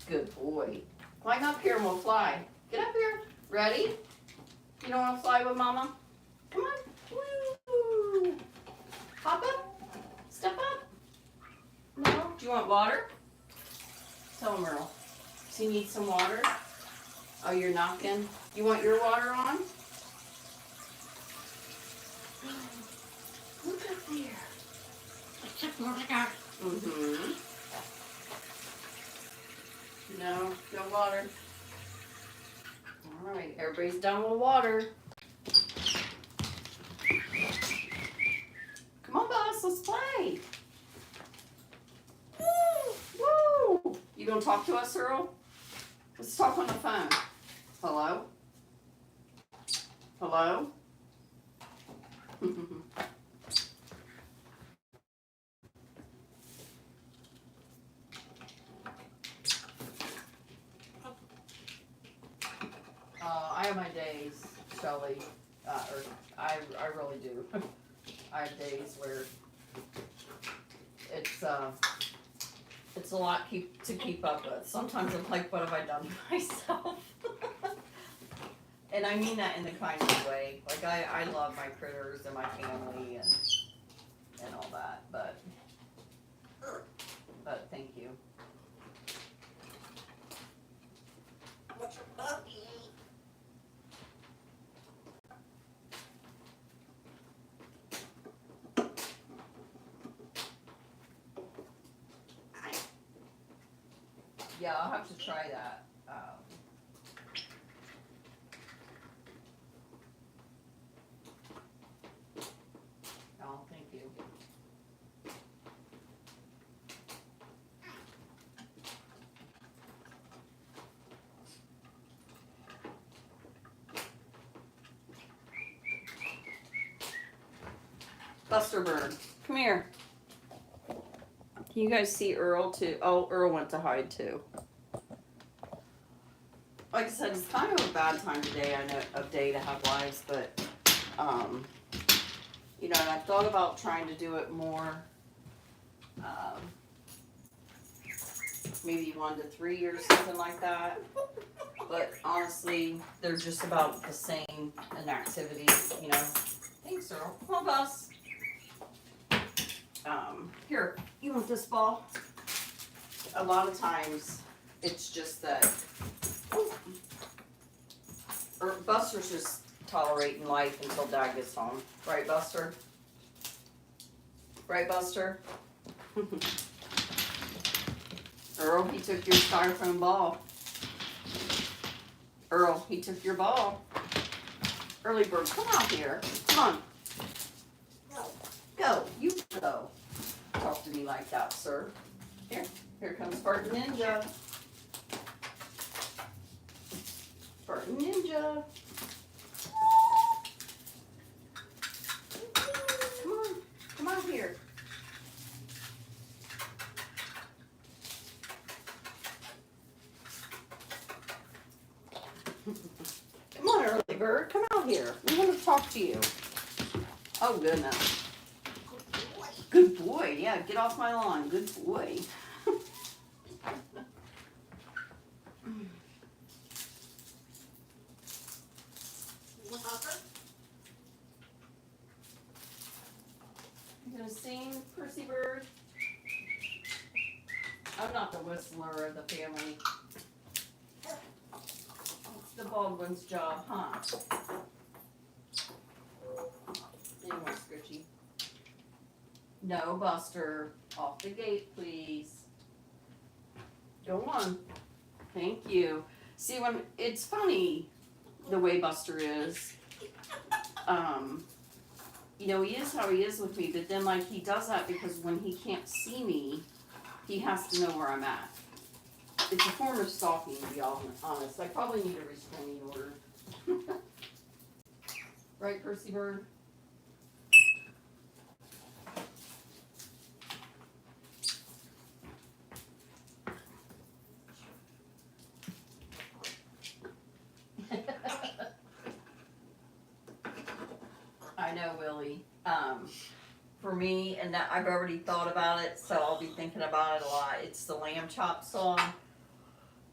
Good boy. Climb up here and we'll fly. Get up here. Ready? You don't want to fly with Mama? Come on. Woo. Hop up. Step up. No? Do you want water? Tell him, Earl. Does he need some water? Oh, you're knocking? You want your water on? Look up there. Mm-hmm. No water. All right, everybody's done with water. Come on, Buzz, let's play. Woo! You gonna talk to us, Earl? Let's talk on the phone. Hello? Hello? I have my days, Shelly. Or I really do. I have days where it's a lot to keep up with. Sometimes I'm like, what have I done to myself? And I mean that in the kindest way. Like I love my critters and my family and all that, but thank you. What's your puppy? Yeah, I'll have to try that. Oh, thank you. Buster Bird, come here. Can you guys see Earl too? Oh, Earl went to hide too. Like I said, it's kind of a bad time today, I know, of day to have lives, but you know, and I've thought about trying to do it more, maybe 1 to 3 or something like that. But honestly, they're just about the same in activity, you know. Thanks, Earl. Come on, Bus. Here, you want this ball? A lot of times, it's just that Buster's just tolerating life until Dad gets home. Right, Buster? Right, Buster? Earl, he took your styrofoam ball. Earl, he took your ball. Early bird, come out here. Come on. No. Go. You go. Talk to me like that, sir. Here comes Spartan Ninja. Spartan Ninja. Come on. Come out here. Come on, Early Bird. Come out here. We want to talk to you. Oh, goodness. Good boy. Yeah, get off my lawn. Good boy. You gonna sing, Percy Bird? I'm not the whistler of the family. It's the Baldwin's job, huh? Anyway, Scritchy. No, Buster. Off the gate, please. Go on. Thank you. See, when it's funny the way Buster is. You know, he is how he is with me, but then like he does that because when he can't see me, he has to know where I'm at. It's a form of stalking, to be honest. I probably need a restraining order. Right, Percy Bird? I know, Willie. For me, and that I've already thought about it, so I'll be thinking about it a lot. It's the Lamb Chop song.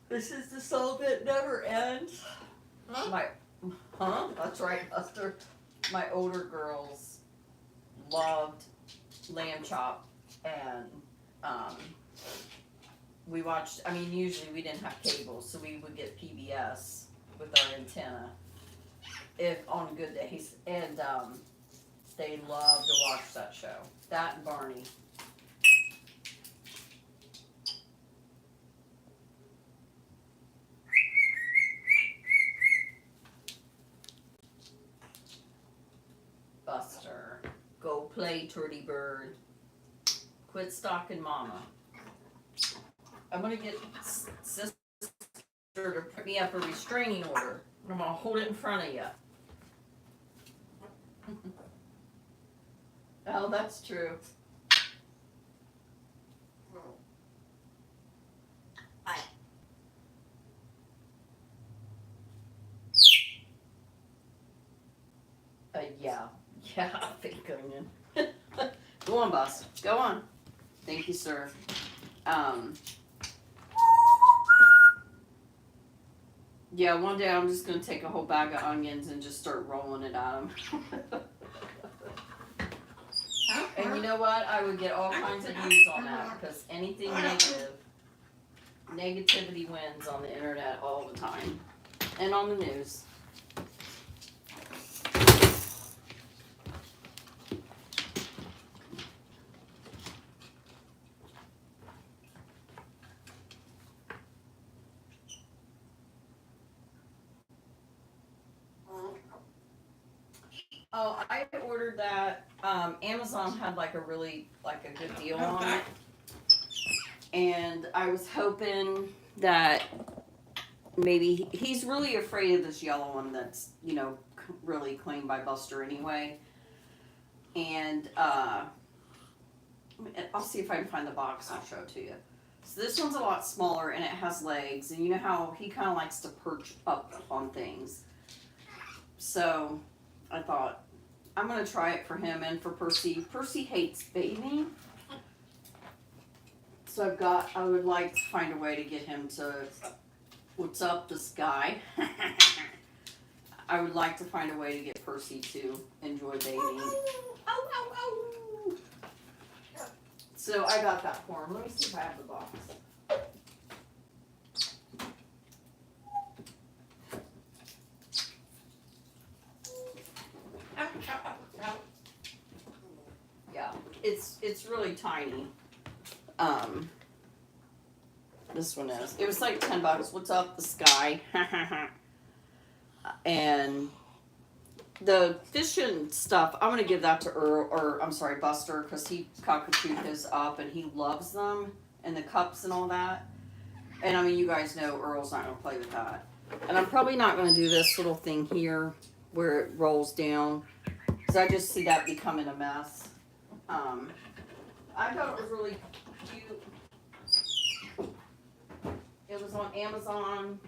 This is the song that never ends. That's right, Buster. My older girls loved Lamb Chop, and we watched. I mean, usually we didn't have cable, so we would get PBS with our antenna, if on good days, and they love to watch that show. That and Barney. Buster, go play, Turdy Bird. Quit stalking Mama. I'm gonna get sister to put me up a restraining order. I'm gonna hold it in front of you. Oh, that's true. Bye. Yeah. Yeah, fake onion. Go on, boss. Go on. Thank you, sir. Um, yeah, one day I'm just gonna take a whole bag of onions and just start rolling it at them. And you know what? I would get all kinds of views on that because anything negative, negativity wins on the internet all the time and on the news. Oh, I ordered that. Amazon had like a good deal on it, and I was hoping that maybe he's really afraid of this yellow one that's really claimed by Buster anyway. And I'll see if I can find the box. And I'll show it to you. So this one's a lot smaller and it has legs, and you know how he kind of likes to perch up on things. So I thought I'm gonna try it for him and for Percy. Percy hates bathing, so I would like to find a way to get him to. What's up, this guy? I would like to find a way to get Percy to enjoy bathing. Ow, ow, ow. So I got that for him. Let me see if I have the box. Yeah, it's really tiny. This one is. It was like $10. What's up, the sky? And the fishing stuff, I'm gonna give that to Buster, because he cockatooed his up and he loves them and the cups and all that. And I mean, you guys know Earl's not gonna play with that. And I'm probably not gonna do this little thing here where it rolls down, because I just see that becoming a mess. I thought it was really cute. It was on Amazon.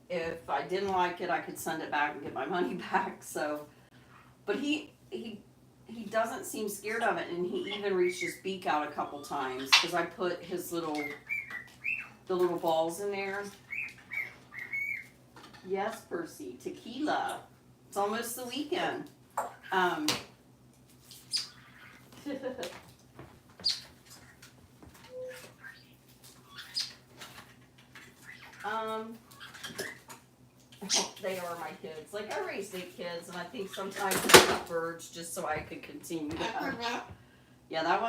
If I didn't like it, I could send it back and get my money back. So, but he doesn't seem scared of it, and he even reached his beak out a couple times because I put the little balls in there. Yes, Percy, tequila. It's almost the weekend. They are my kids. Like, I raised 8 kids, and I think sometimes I got birds just so I could continue to have. Yeah, that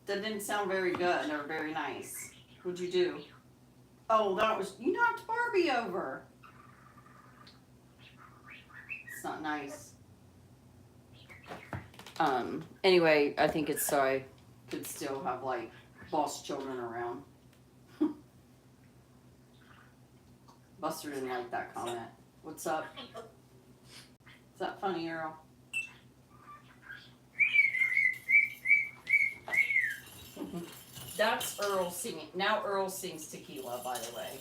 didn't sound very good or very nice. What'd you do? Oh, you knocked Barbie over. It's not nice. Anyway, I think it's so I could still have, like, boss children around. Buster didn't like that comment. What's up? Is that funny, Earl? That's Earl singing. Now Earl sings tequila, by the way.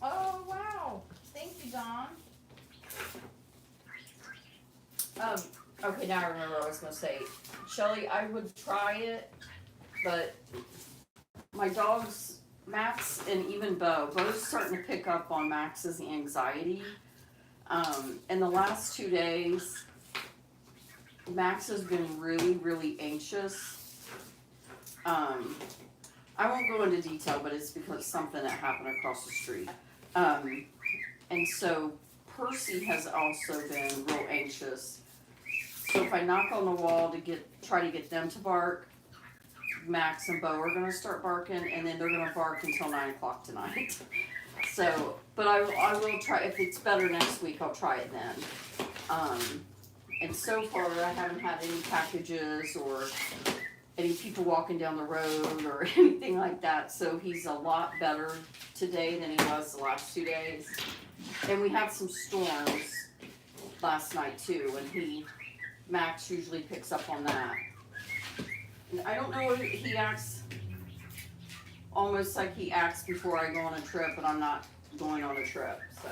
Oh, wow. Thank you, Don. Okay, now I remember what I was going to say. Shelly, I would try it, but my dogs, Max and even Bo, both starting to pick up on Max's anxiety. In the last 2 days, Max has been really, really anxious. I won't go into detail, but it's because something that happened across the street. And so Percy has also been real anxious. So if I knock on the wall to try to get them to bark, Max and Bo are going to start barking, and then they're going to bark until 9 o'clock tonight. So, but I will try. If it's better next week, I'll try it then. And so far, I haven't had any packages or any people walking down the road or anything like that. So he's a lot better today than he was the last 2 days. And we had some storms last night too, and Max usually picks up on that. And I don't know if he acts almost like he acts before I go on a trip, and I'm not going on a trip, so.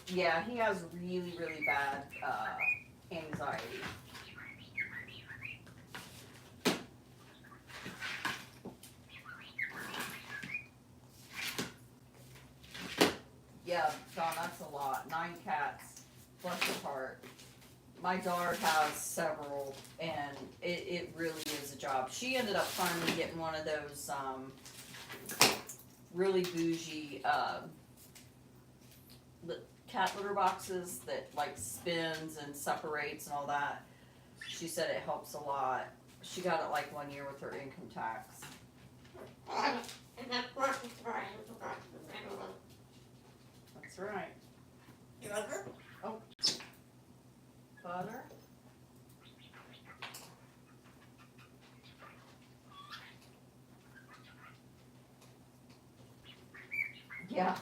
Yeah, he has really, really bad anxiety. Yeah, John, that's a lot. 9 cats, bless your heart. My daughter has several, and it really is a job. She ended up finally getting one of those really bougie cat litter boxes that like spins and separates and all that. She said it helps a lot. She got it like 1 year with her income tax. That's right. Oh. Butter. Yeah.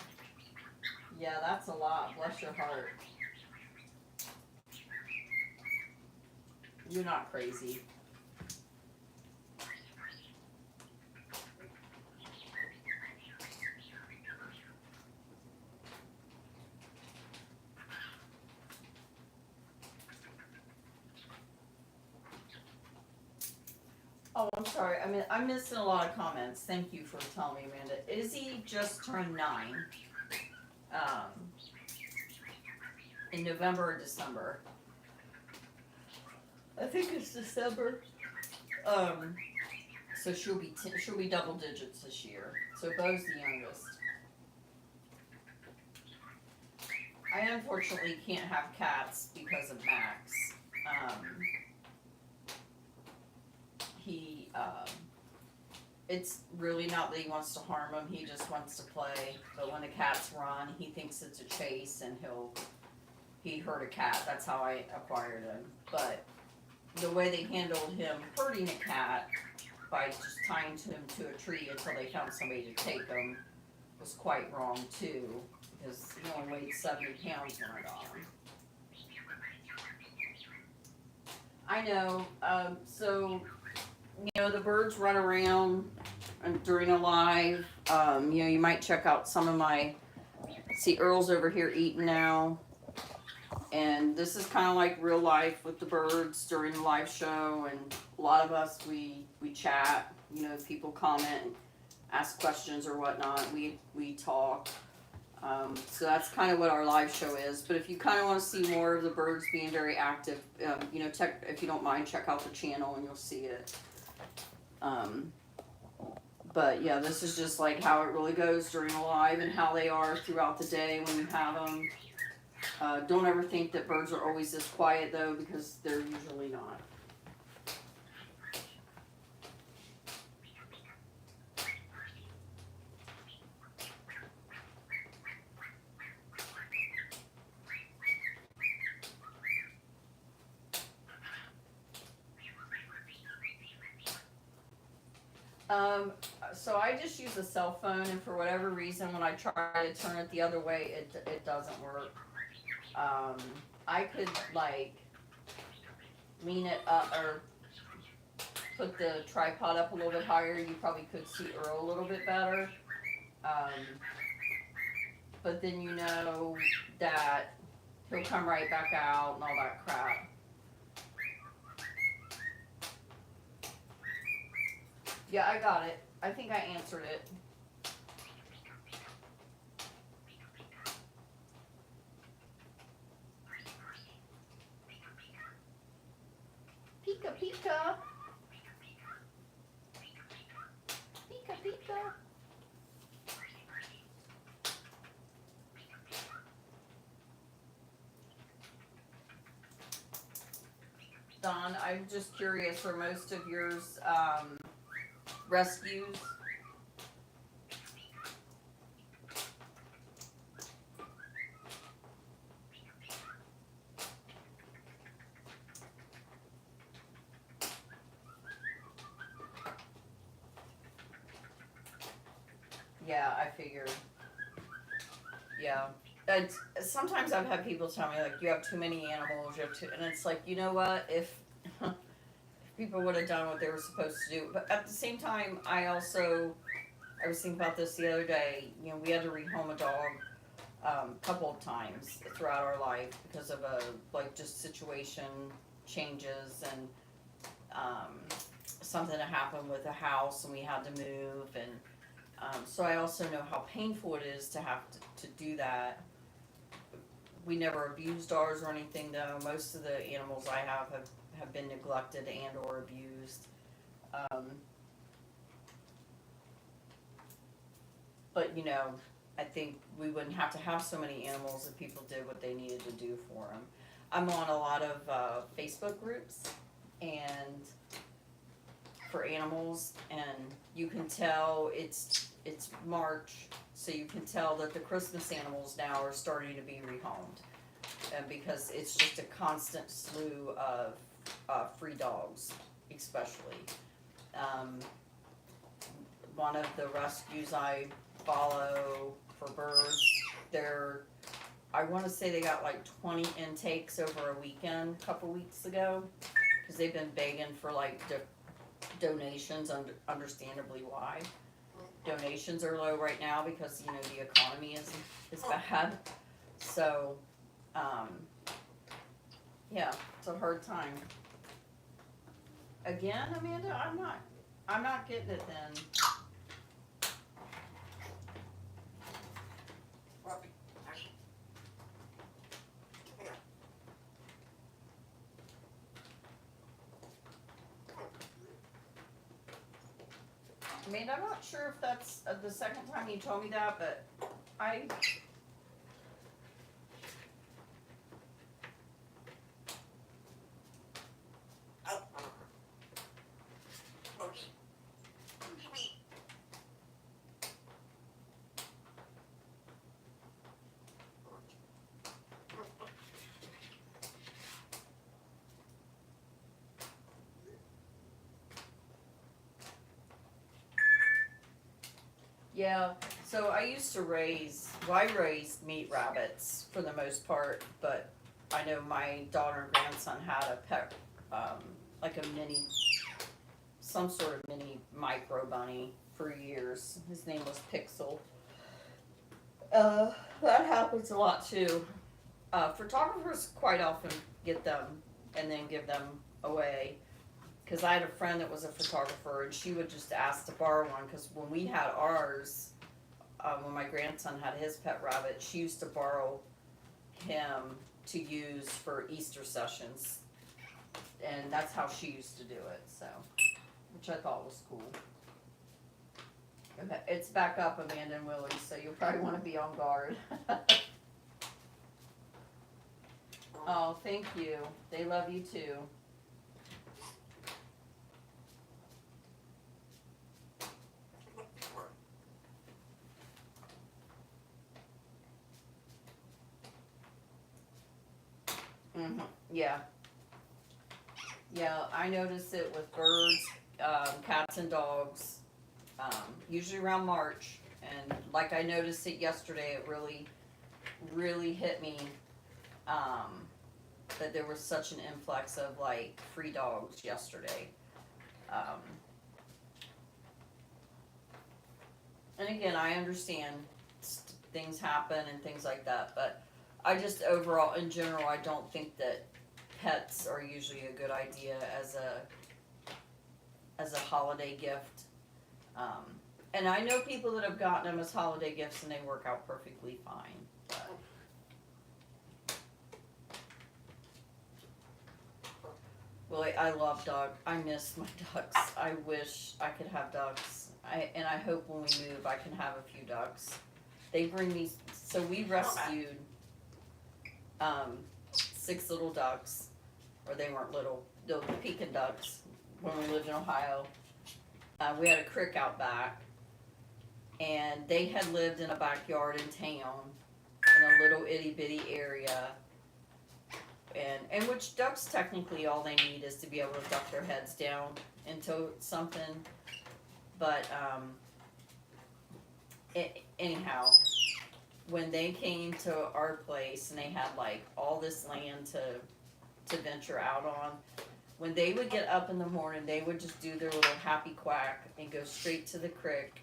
Yeah, that's a lot. Bless your heart. You're not crazy. Oh, I'm sorry. I mean, I'm missing a lot of comments. Thank you for telling me, Amanda. Izzy just turned 9. In November or December. I think it's December. So she'll be double digits this year. So Bo's the youngest. I unfortunately can't have cats because of Max. It's really not that he wants to harm him. He just wants to play. But when the cats run, he thinks it's a chase, and he hurt a cat. That's how I acquired him. But the way they handled him hurting a cat by just tying him to a tree until they found somebody to take him was quite wrong too, because he only weighed 70 pounds when I got him. I know. So, the birds run around during a live. You might check out some of my. See, Earl's over here eating now. And this is kind of like real life with the birds during the live show. And a lot of us, we chat. People comment, ask questions or whatnot. We talk. So that's kind of what our live show is. But if you kind of want to see more of the birds being very active, if you don't mind, check out the channel and you'll see it. But yeah, this is just like how it really goes during a live and how they are throughout the day when you have them. Don't ever think that birds are always this quiet though, because they're usually not. So I just use a cell phone, and for whatever reason, when I try to turn it the other way, it doesn't work. I could lean it up or put the tripod up a little bit higher. You probably could see Earl a little bit better. But then that he'll come right back out and all that crap. Yeah, I got it. I think I answered it. Pika pika. Pika pika. Don, I'm just curious, are most of yours rescues? Yeah, I figured. Yeah. And sometimes I've had people tell me, like, you have too many animals, you have too, and it's like, you know what, if people would have done what they were supposed to do. But at the same time, I was thinking about this the other day. You know, we had to rehome a dog a couple of times throughout our life because of just situation changes and something that happened with a house and we had to move. And so I also know how painful it is to have to do that. We never abused ours or anything, though. Most of the animals I have been neglected and or abused. But you know, I think we wouldn't have to have so many animals if people did what they needed to do for them. I'm on a lot of Facebook groups and for animals, and you can tell it's March, so you can tell that the Christmas animals now are starting to be rehomed, and because it's just a constant slew of free dogs, especially. Um, One of the rescues I follow for birds, I want to say they got like 20 intakes over a weekend a couple weeks ago, because they've been begging for like donations, understandably why. Donations are low right now because, you know, the economy is bad. So, yeah, it's a hard time. Again, Amanda, I'm not getting it then. I mean, I'm not sure if that's the second time you told me that, but I. Yeah, so I used to I raised meat rabbits for the most part, but I know my daughter and grandson had a pet, like some sort of mini micro bunny for years. His name was Pixel. That happens a lot too. Photographers quite often get them and then give them away. Because I had a friend that was a photographer, and she would just ask to borrow one. Because when we had ours, when my grandson had his pet rabbit, she used to borrow him to use for Easter sessions, and that's how she used to do it. So, which I thought was cool. Okay, it's back up, Amanda and Willie, so you'll probably want to be on guard. Oh, thank you. They love you too. Mm-hmm. Yeah. Yeah, I notice it with birds, cats and dogs, usually around March. And like I noticed it yesterday, it really hit me, that there was such an influx of like free dogs yesterday. Um, and again, I understand things happen and things like that, but I just overall, in general, I don't think that pets are usually a good idea as a holiday gift. And I know people that have gotten them as holiday gifts and they work out perfectly fine. But. Well, I love ducks. I miss my ducks. I wish I could have ducks. And I hope when we move I can have a few ducks. They bring me, so we rescued 6 little ducks, or they weren't little, the Pekin ducks, when we lived in Ohio. We had a creek out back, and they had lived in a backyard in town, in a little itty bitty area, and which ducks technically all they need is to be able to duck their heads down into something, but anyhow, when they came to our place and they had like all this land to venture out on, when they would get up in the morning, they would just do their little happy quack and go straight to the creek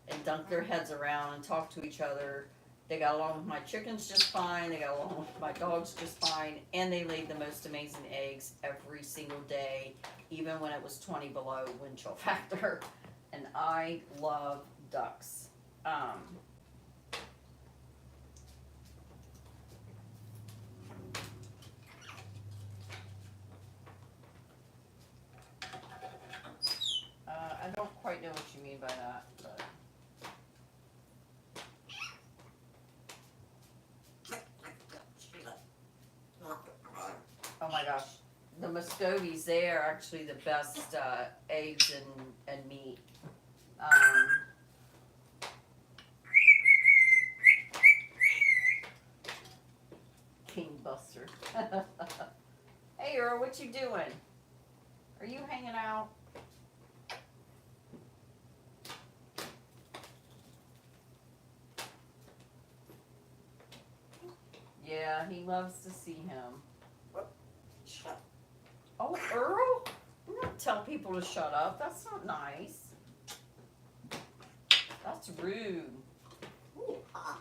and dunk their heads around and talk to each other. They got along with my chickens just fine. They got along with my dogs just fine. And they laid the most amazing eggs every single day, even when it was 20 below wind chill factor. And I love ducks. I don't quite know what you mean by that, but. Oh my gosh, the Muscovies, they are actually the best eggs and meat. King Buster. Hey Earl, what you doing? Are you hanging out? Yeah, he loves to see him. Oh, Earl? You don't tell people to shut up. That's not nice. That's rude. Ooh-ha.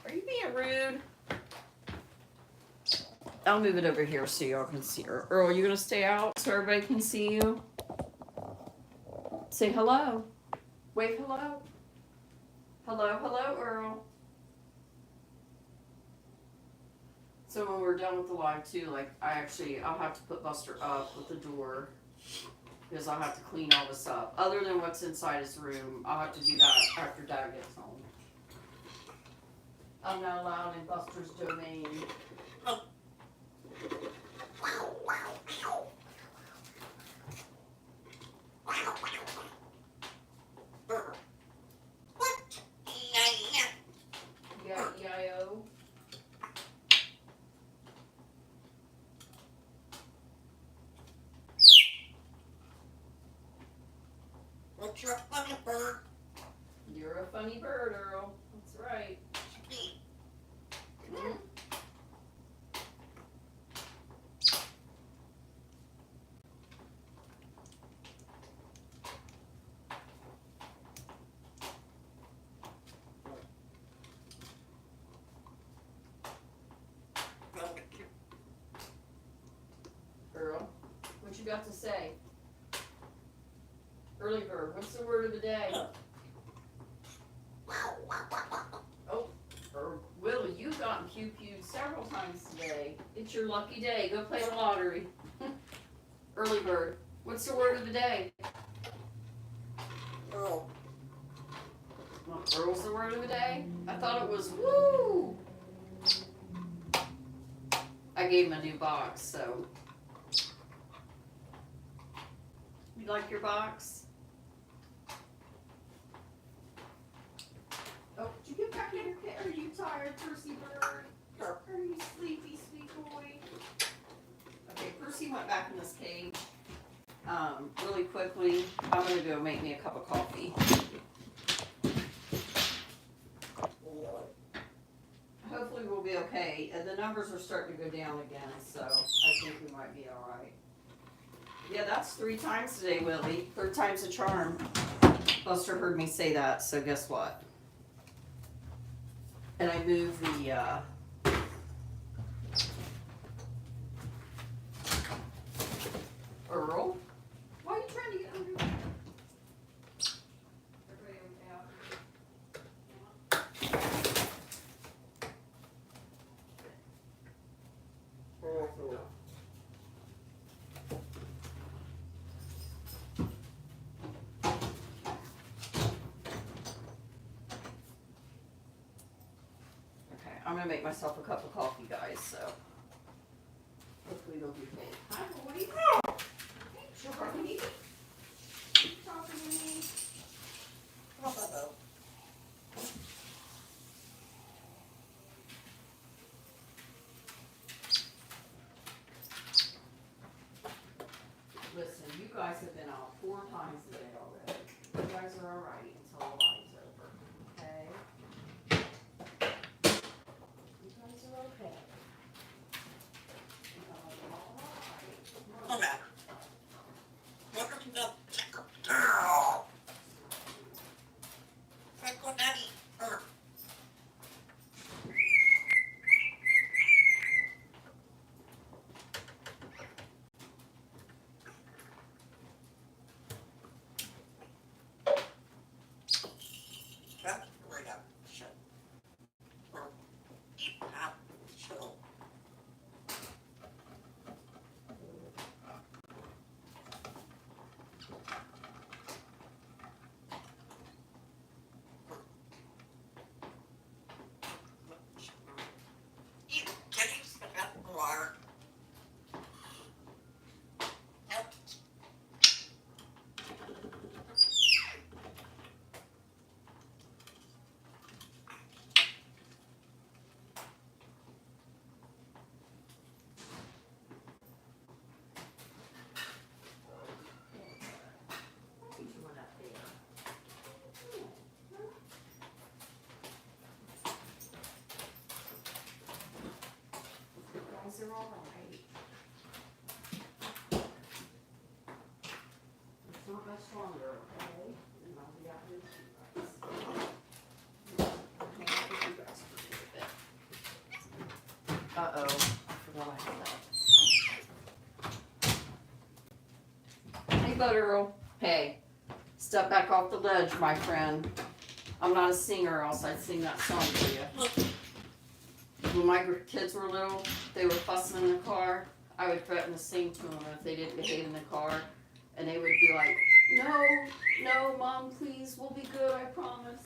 Are you being rude? I'll move it over here so y'all can see her. Earl, you gonna stay out so everybody can see you? Say hello. Wave hello. Hello, hello, Earl. So when we're done with the live too, like I'll have to put Buster up with the door because I'll have to clean all this up. Other than what's inside his room, I'll have to do that after Dad gets home. I'm not allowed in Buster's domain. Yeah, E-I-O. What's your funny bird? You're a funny bird, Earl. That's right. Mm-hmm. Earl, what you got to say? Early bird, what's the word of the day? Oh, Willie, you've gotten pew-pewed several times today. It's your lucky day. Go play the lottery. Early bird, what's the word of the day? Earl. Well, Earl's the word of the day? I thought it was woo! I gave him a new box, so. You like your box? Oh, did you get back in your kit? Are you tired, Percy bird? Are you sleepy, sweet boy? Okay, Percy went back in this cage. Really quickly, I'm gonna go make me a cup of coffee. Hopefully we'll be okay. And the numbers are starting to go down again, so I think we might be alright. Yeah, that's 3 times today, Willie. 3rd time's a charm. Buster heard me say that, so guess what? And I moved the, Earl? Why are you trying to get under there? Everybody okay? Okay, I'm gonna make myself a cup of coffee, guys, so hopefully they'll be paid. Hi, boy. Hey, Charlie. You talking to me? Uh-oh. Listen, you guys have been out 4 times today already. guys are alright until the line's over. Okay? You guys are okay. You guys are alright. Okay. Look at the Franco Daddy. That's right up. Shut. Shut. Guys are alright. It's not much longer, okay? And I'll be out here with you guys. Hang out with you guys for a bit. Uh-oh. I forgot I had that. Hey, Butterl. Hey. Step back off the ledge, my friend. I'm not a singer, else I'd sing that song for you. When my kids were little, they were fussing in the car. I would threaten to sing to them if they didn't behave in the car. And they would be like, no, Mom, please, we'll be good, I promise.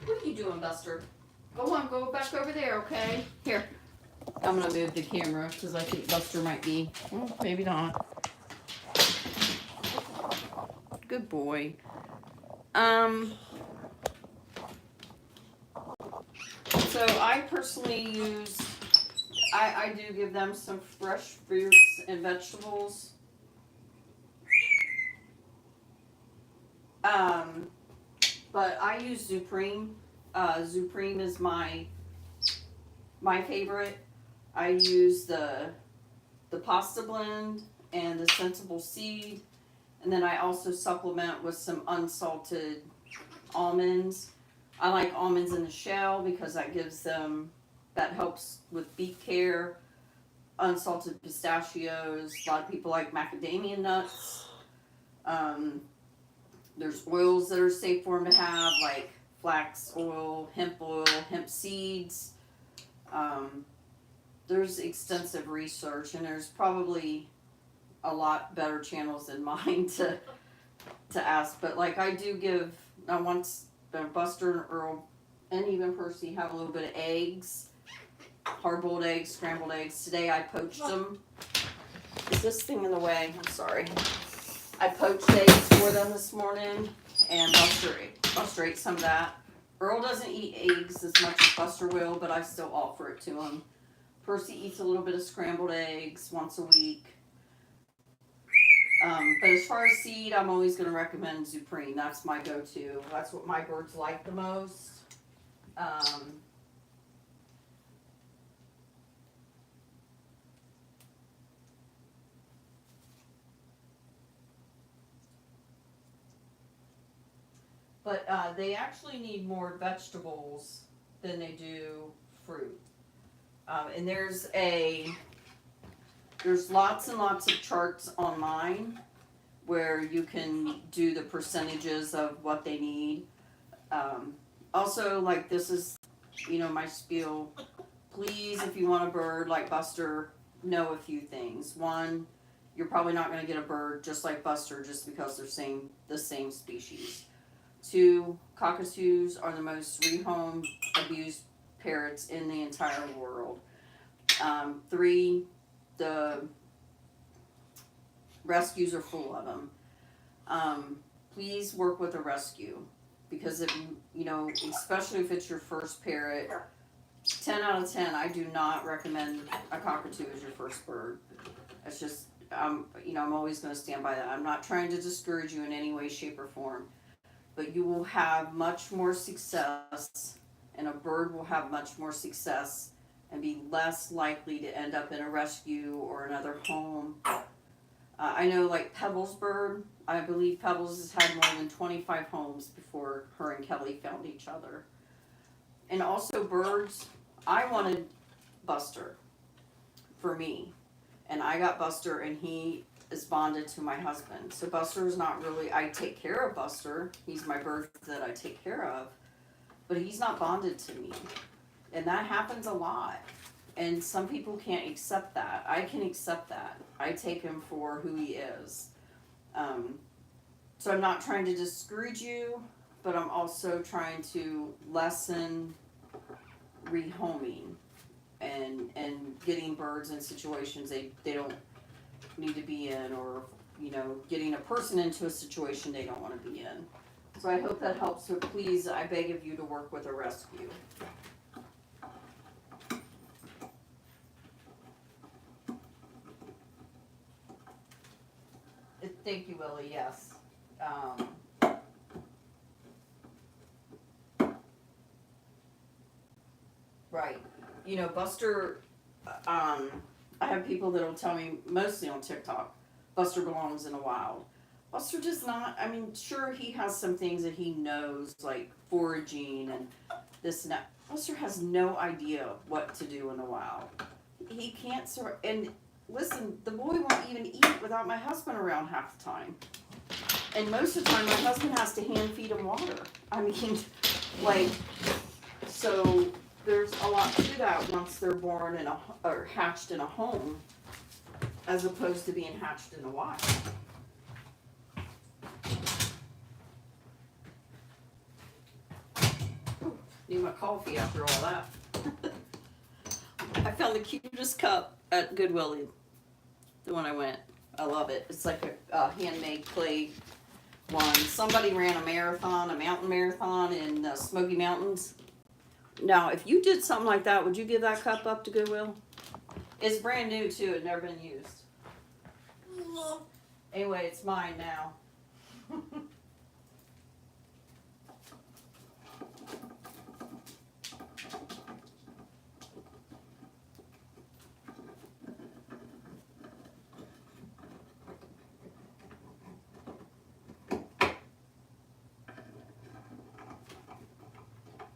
What are you doing, Buster? Go on, go back over there, okay? Here. I'm gonna move the camera because I think Buster might be. Well, maybe not. Good boy. So I personally use, I do give them some fresh fruits and vegetables. But I use Zupreme. Zupreme is my favorite. I use the pasta blend and the sensible seed, and then I also supplement with some unsalted almonds. I like almonds in the shell because that helps with beak care. Unsalted pistachios. A lot of people like macadamia nuts. There's oils that are safe for them to have, like flax oil, hemp seeds. There's extensive research, and there's probably a lot better channels than mine to ask. But like I do give, once Buster and Earl and even Percy have a little bit of eggs, hard-boiled eggs, scrambled eggs. Today I poached them. Is this thing in the way? I'm sorry. I poached eggs for them this morning, and Buster ate some of that. Earl doesn't eat eggs as much as Buster will, but I still offer it to him. Percy eats a little bit of scrambled eggs once a week. But as far as seed, I'm always going to recommend Zupreme. That's my go-to. That's what my birds like the most. But they actually need more vegetables than they do fruit. And there's lots and lots of charts online where you can do the percentages of what they need. Also, like this is, my spiel. Please, if you want a bird like Buster, know a few things. One, you're probably not going to get a bird just like Buster just because they're the same species. Two, cockatoos are the most rehomed, abused parrots in the entire world. 3, the rescues are full of them. Please work with a rescue, because if you know, especially if it's your first parrot, 10 out of 10, I do not recommend a cockatoo as your first bird. It's just, you know, I'm always going to stand by that. I'm not trying to discourage you in any way, shape, or form, but you will have much more success, and a bird will have much more success and be less likely to end up in a rescue or another home. I know, like Pebbles' bird, I believe Pebbles has had more than 25 homes before her and Kelly found each other. And also birds, I wanted Buster for me, and I got Buster, and he is bonded to my husband. So Buster is not really, I take care of Buster, he's my bird that I take care of, but he's not bonded to me, and that happens a lot. And some people can't accept that. I can accept that. I take him for who he is. So I'm not trying to discourage you, but I'm also trying to lessen rehoming and getting birds in situations they don't need to be in, or, you know, getting a person into a situation they don't want to be in. So I hope that helps. So please, I beg of you to work with a rescue. Thank you, Willie. Yes. Right. You know, Buster, I have people that'll tell me, mostly on TikTok, Buster belongs in the wild. Buster does not, I mean, sure, he has some things that he knows, like foraging and this and that. Buster has no idea what to do in the wild. He can't survive. And listen, the boy won't even eat without my husband around half the time. And most of the time, my husband has to hand feed him water. I mean, like, so there's a lot to that once they're born in or hatched in a home, as opposed to being hatched in the wild. Ooh, need my coffee after all that. I found the cutest cup at Goodwill, the one I went. I love it. It's like a handmade clay one. Somebody ran a mountain marathon in the Smoky Mountains. Now, if you did something like that, would you give that cup up to Goodwill? It's brand new too. It's never been used. Anyway, it's mine now.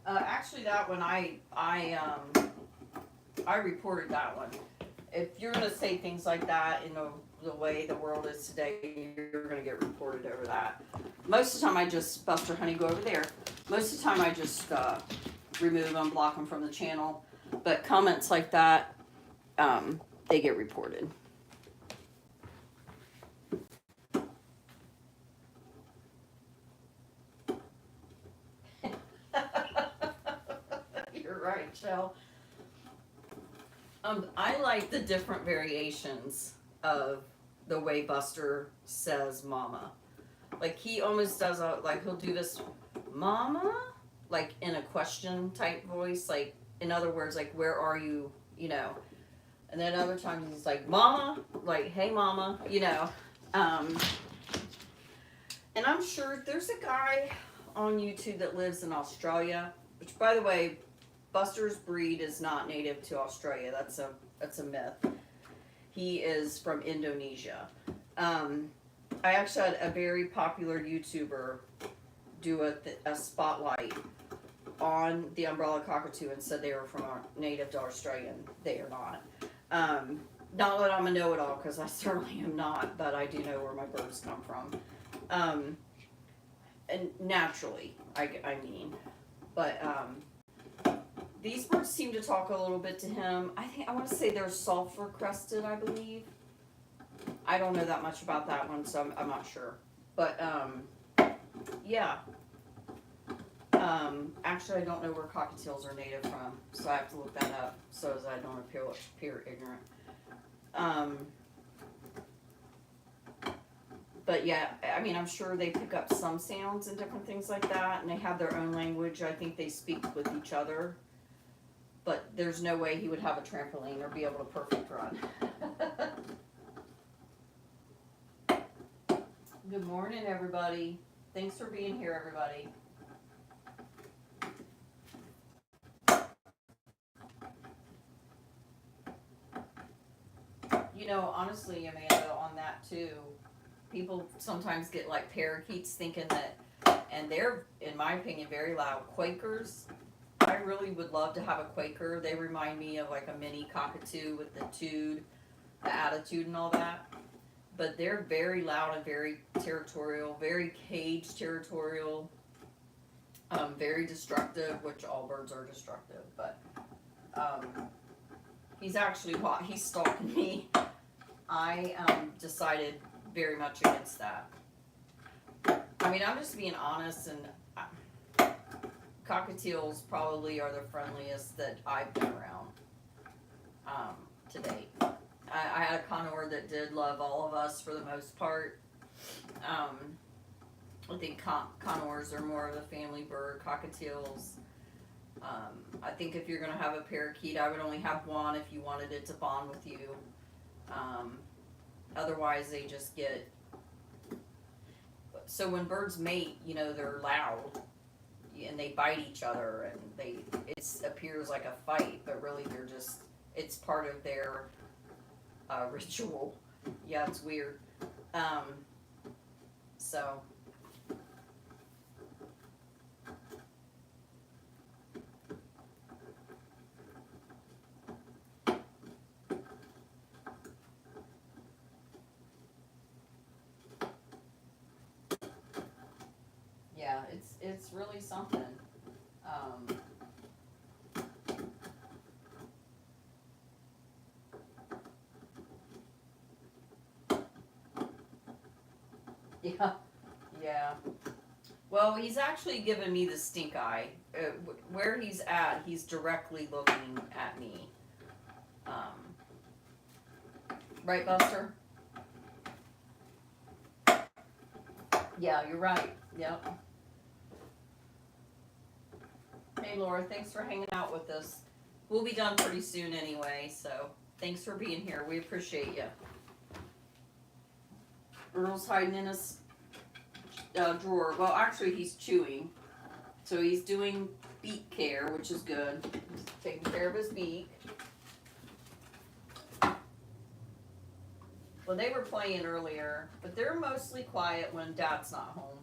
Actually, that one I reported that one. If you're gonna say things like that in the way the world is today, you're gonna get reported over that. Most of the time, I just Buster, honey, go over there. Most of the time, I just remove them, block them from the channel. But comments like that, they get reported. You're right, Shell. I like the different variations of the way Buster says mama. Like, he almost does he'll do this mama, like in a question type voice, like, in other words, like, where are you, you know. And then other times he's like, mama, like, hey mama, you know. And I'm sure there's a guy on YouTube that lives in Australia, which, by the way, Buster's breed is not native to Australia. That's a myth. He is from Indonesia. I actually had a very popular YouTuber do a spotlight on the umbrella cockatoo and said they were from native to Australia. They are not. Not that I'm a know-it-all, because I certainly am not, but I do know where my birds come from. And naturally, I mean. But these birds seem to talk a little bit to him. I want to say they're sulfur crested, I believe. I don't know that much about that one, so I'm not sure. But yeah. Actually, I don't know where cockatiels are native from, so I have to look that up so as I don't appear ignorant. Um, but yeah, I mean, I'm sure they pick up some sounds and different things like that, and they have their own language. I think they speak with each other, but there's no way he would have a trampoline or be able to perfect run. Good morning, everybody. Thanks for being here, everybody. You know, honestly, Amanda, on that too, people sometimes get like parakeets thinking that, and they're, in my opinion, very loud. Quakers, I really would love to have a Quaker. They remind me of like a mini cockatoo with the tude, the attitude and all that. But they're very loud and very territorial, very cage territorial, very destructive, which all birds are destructive. But he's actually he's stalking me. I decided very much against that. I mean, I'm just being honest, and cockatiels probably are the friendliest that I've been around to date. I had a conure that did love all of us for the most part. I think conures are more of a family bird. Cockatiels. I think if you're gonna have a parakeet, I would only have one if you wanted it to bond with you. Otherwise, they just get. So when birds mate, you know, they're loud and they bite each other, and it appears like a fight, but really it's part of their ritual. Yeah, it's weird. So. Yeah, it's really something. Yeah, yeah. Well, he's actually given me the stink eye. Where he's at, he's directly looking at me. Right, Buster? Yeah, you're right. Yep. Hey, Laura, thanks for hanging out with us. We'll be done pretty soon anyway, so thanks for being here. We appreciate you. Earl's hiding in his drawer. Well, actually, he's chewing. So he's doing beak care, which is good. He's taking care of his beak. Well, they were playing earlier, but they're mostly quiet when Dad's not home.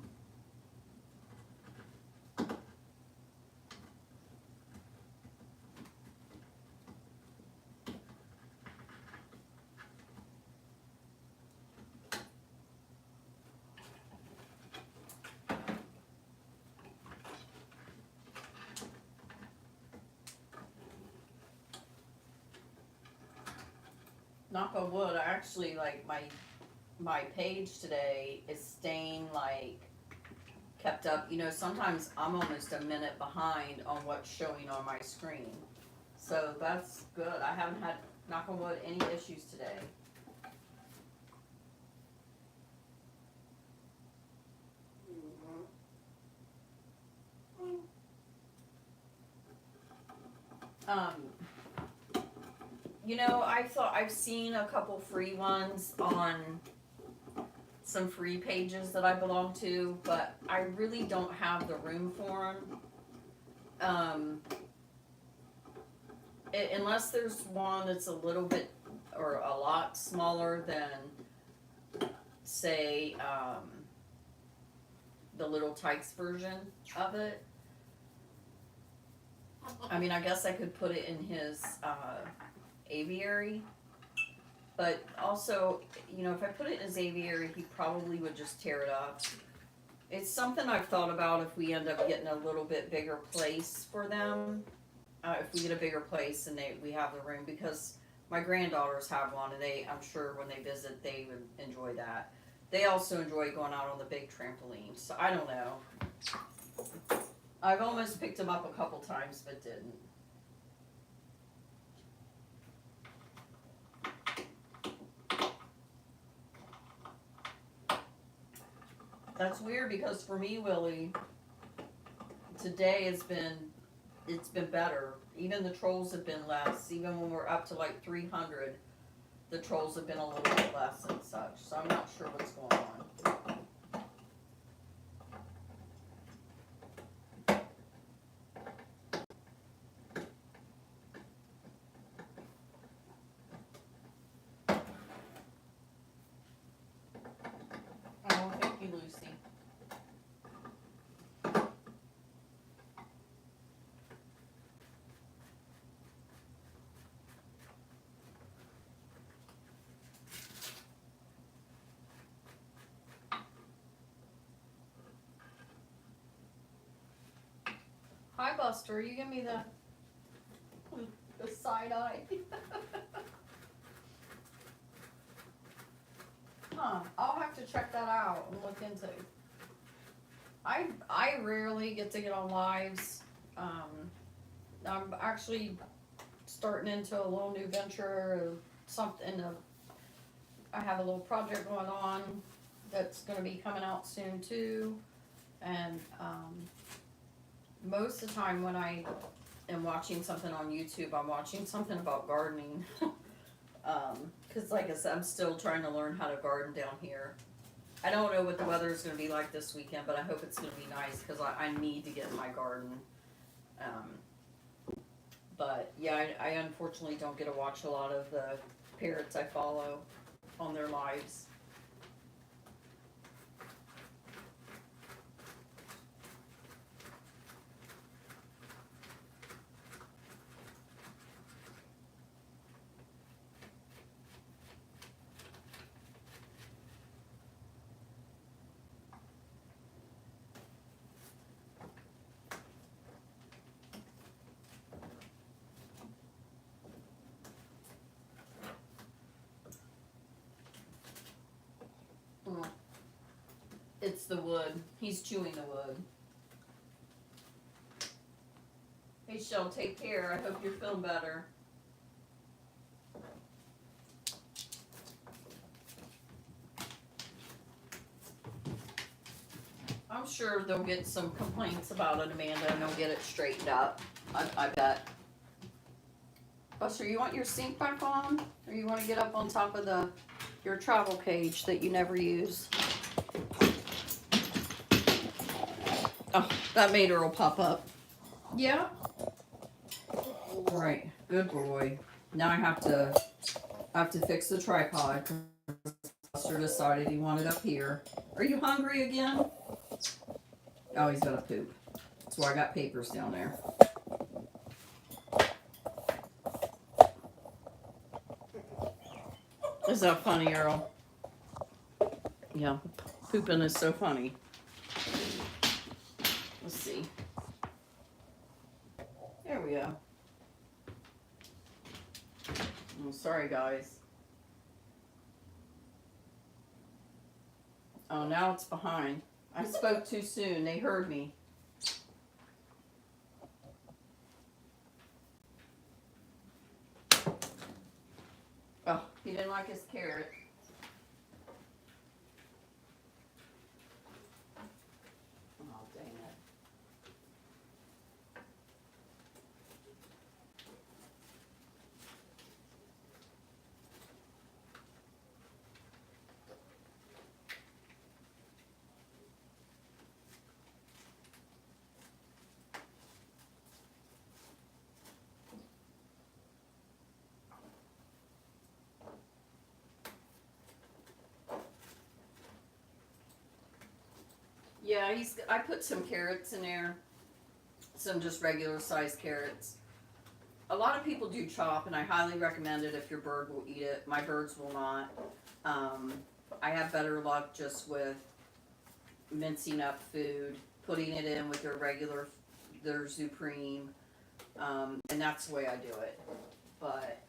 Knock on wood, I actually like my page today is staying like kept up. You know, sometimes I'm almost a minute behind on what's showing on my screen. So that's good. I haven't had, knock on wood, any issues today. You know, I've seen a couple free ones on some free pages that I belong to, but I really don't have the room for them. Unless there's one that's a little bit or a lot smaller than, say, the Little Tykes version of it. I mean, I guess I could put it in his aviary, but also, you know, if I put it in his aviary, he probably would just tear it up. It's something I've thought about if we end up getting a little bit bigger place for them. If we get a bigger place and we have the room, because my granddaughters have one, and I'm sure when they visit they would enjoy that. They also enjoy going out on the big trampoline, so I don't know. I've almost picked him up a couple times, but didn't. That's weird because for me, Willie, today it's been better. Even the trolls have been less. Even when we're up to like 300, the trolls have been a little bit less and such. So I'm not sure what's going on. Oh, thank you, Lucy. Hi, Buster. You give me the side eye. Huh. I'll have to check that out and look into. I rarely get to get on lives. I'm actually starting into a little new venture or something. I have a little project going on that's going to be coming out soon too, and most of the time when I am watching something on YouTube, I'm watching something about gardening. Because like I said, I'm still trying to learn how to garden down here. I don't know what the weather is going to be like this weekend, but I hope it's going to be nice because I need to get in my garden. But yeah, I unfortunately don't get to watch a lot of the parrots I follow on their lives. It's the wood. He's chewing the wood. Hey, Shell, take care. I hope you're feeling better. I'm sure they'll get some complaints about it, Amanda, and they'll get it straightened up. I bet. Buster, you want your sink back on? Or you want to get up on top of your travel cage that you never use? Oh, that made Earl pop up. Yeah? Right. Good boy. Now I have to fix the tripod. Buster decided he wanted up here. Are you hungry again? Oh, he's gonna poop. That's why I got papers down there. Is that funny, Earl? Yeah, pooping is so funny. Let's see. There we go. Oh, sorry, guys. Oh, now it's behind. I spoke too soon. They heard me. Oh, he didn't like his carrot. Oh, dang it. Yeah, I put some carrots in there. Some just regular sized carrots. A lot of people do chop, and I highly recommend it if your bird will eat it. My birds will not. I have better luck just with mincing up food, putting it in with their Zupreme, and that's the way I do it. But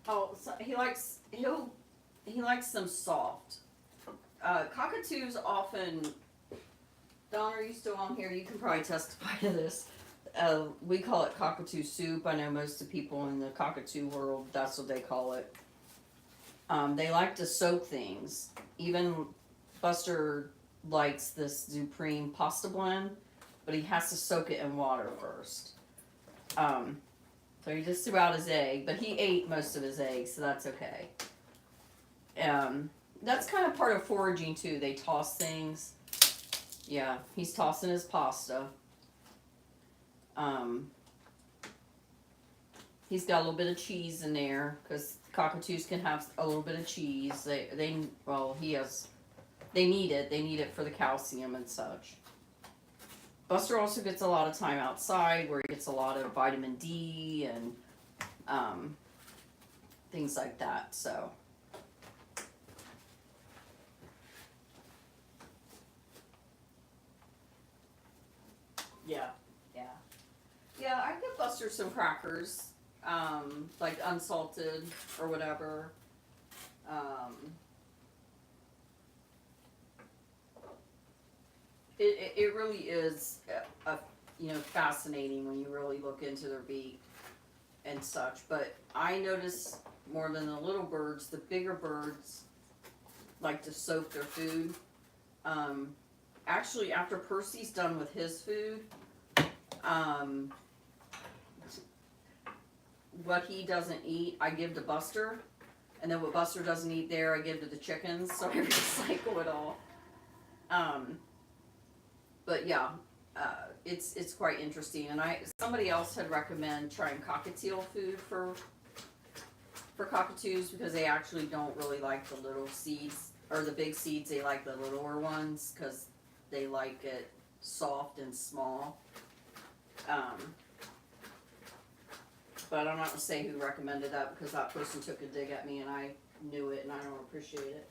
so he likes them soft. Cockatoos often Don, are you still on here? You can probably testify to this. We call it cockatoo soup. I know most of the people in the cockatoo world, that's what they call it. They like to soak things. Even Buster likes this Supreme pasta blend, but he has to soak it in water first. So he just threw out his egg, but he ate most of his eggs, so that's okay. That's kind of part of foraging too. They toss things. Yeah, he's tossing his pasta. He's got a little bit of cheese in there because cockatoos can have a little bit of cheese. They need it. They need it for the calcium and such. Buster also gets a lot of time outside where he gets a lot of vitamin D and things like that. So. Yeah. Yeah, I give Buster some crackers, like unsalted or whatever. It really is fascinating when you really look into their beak and such. But I notice more than the little birds, the bigger birds like to soak their food. Actually, after Percy's done with his food, what he doesn't eat, I give to Buster, and then what Buster doesn't eat there, I give to the chickens. So I recycle it all. But yeah, it's quite interesting. And somebody else had recommended trying cockatiel food for cockatoos because they actually don't really like the little seeds or the big seeds. They like the littler ones because they like it soft and small. But I'm not going to say who recommended that because that person took a dig at me and I knew it and I don't appreciate it.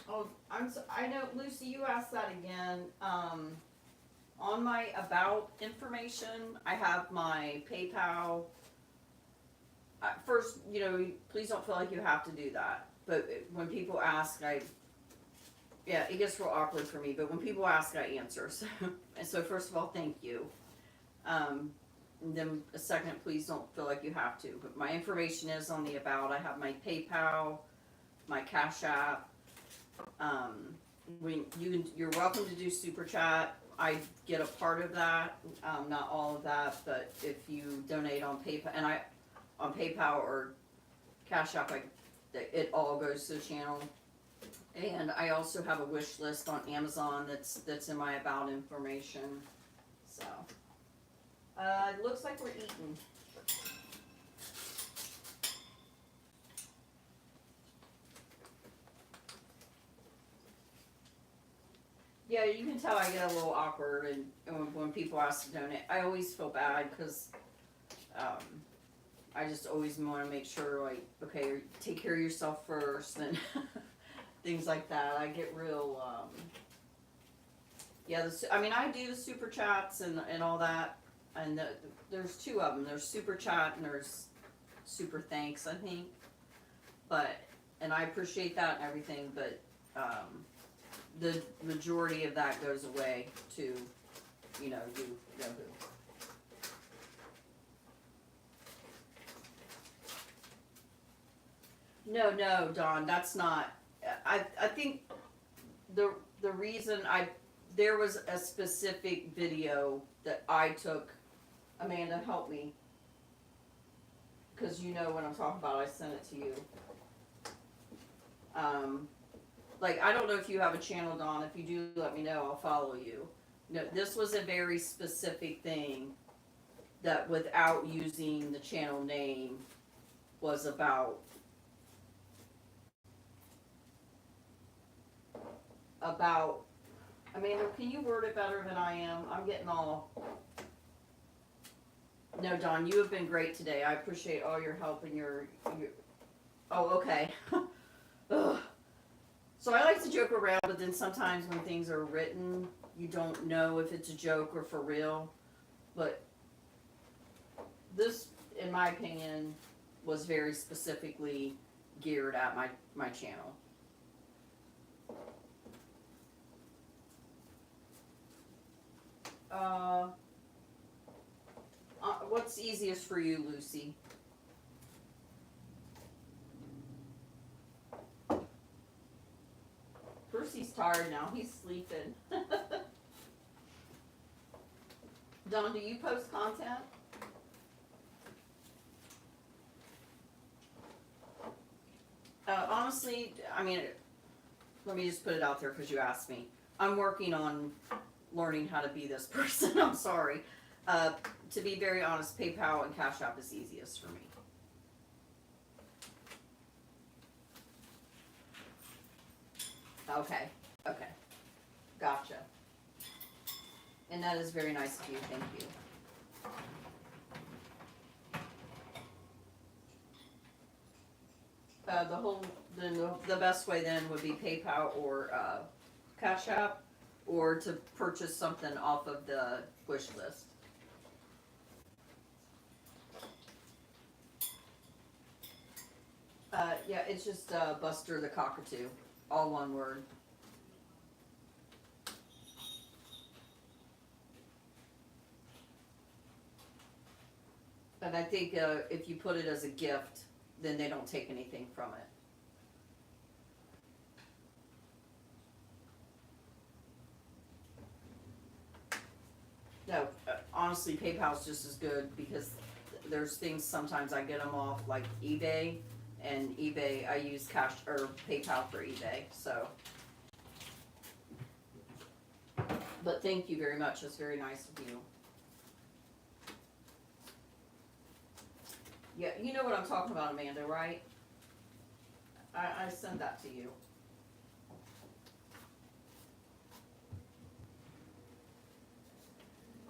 Oh, I know, Lucy, you asked that again. On my about information, I have my PayPal. First, please don't feel like you have to do that. But when people ask, it gets real awkward for me. But when people ask, I answer. So first of all, thank you. And then a second, please don't feel like you have to. But my information is on the about. I have my PayPal, my Cash App. You're welcome to do Super Chat. I get a part of that, not all of that. But if you donate on PayPal or Cash App, it all goes to the channel. And I also have a wish list on Amazon that's in my about information. So it looks like we're eating. Yeah, you can tell I get a little awkward and when people ask to donate. I always feel bad because I just always want to make sure, like, okay, take care of yourself first and things like that. I get real, I do the super chats and all that, and there's two of them. There's super chat and there's super thanks, I think. And I appreciate that and everything, but the majority of that goes away to, you know who. No, Don, that's not. I think the reason there was a specific video that I took. Amanda, help me, because you know what I'm talking about. I sent it to you. I don't know if you have a channel, Don. If you do, let me know. I'll follow you. No, this was a very specific thing that, without using the channel name, was about Amanda, can you word it better than I am? I'm getting all. No, Don, you have been great today. I appreciate all your help and your oh, okay. Ugh. So I like to joke around, but then sometimes when things are written, you don't know if it's a joke or for real. But this, in my opinion, was very specifically geared at my channel. What's easiest for you, Lucy? Percy's tired now. He's sleeping. Don, do you post content? Honestly, I mean, let me just put it out there because you asked me. I'm working on learning how to be this person. I'm sorry. To be very honest, PayPal and Cash App is easiest for me. Okay, okay. Gotcha. And that is very nice of you. Thank you. The best way then would be PayPal or Cash App, or to purchase something off of the wish list. Yeah, it's just Buster the Cockatoo, all one word. And I think if you put it as a gift, then they don't take anything from it. No, honestly, PayPal's just as good because there's things sometimes I get them off like eBay, and eBay I use Cash or PayPal for eBay. So, but thank you very much. It's very nice of you. Yeah, you know what I'm talking about, Amanda, right? I sent that to you.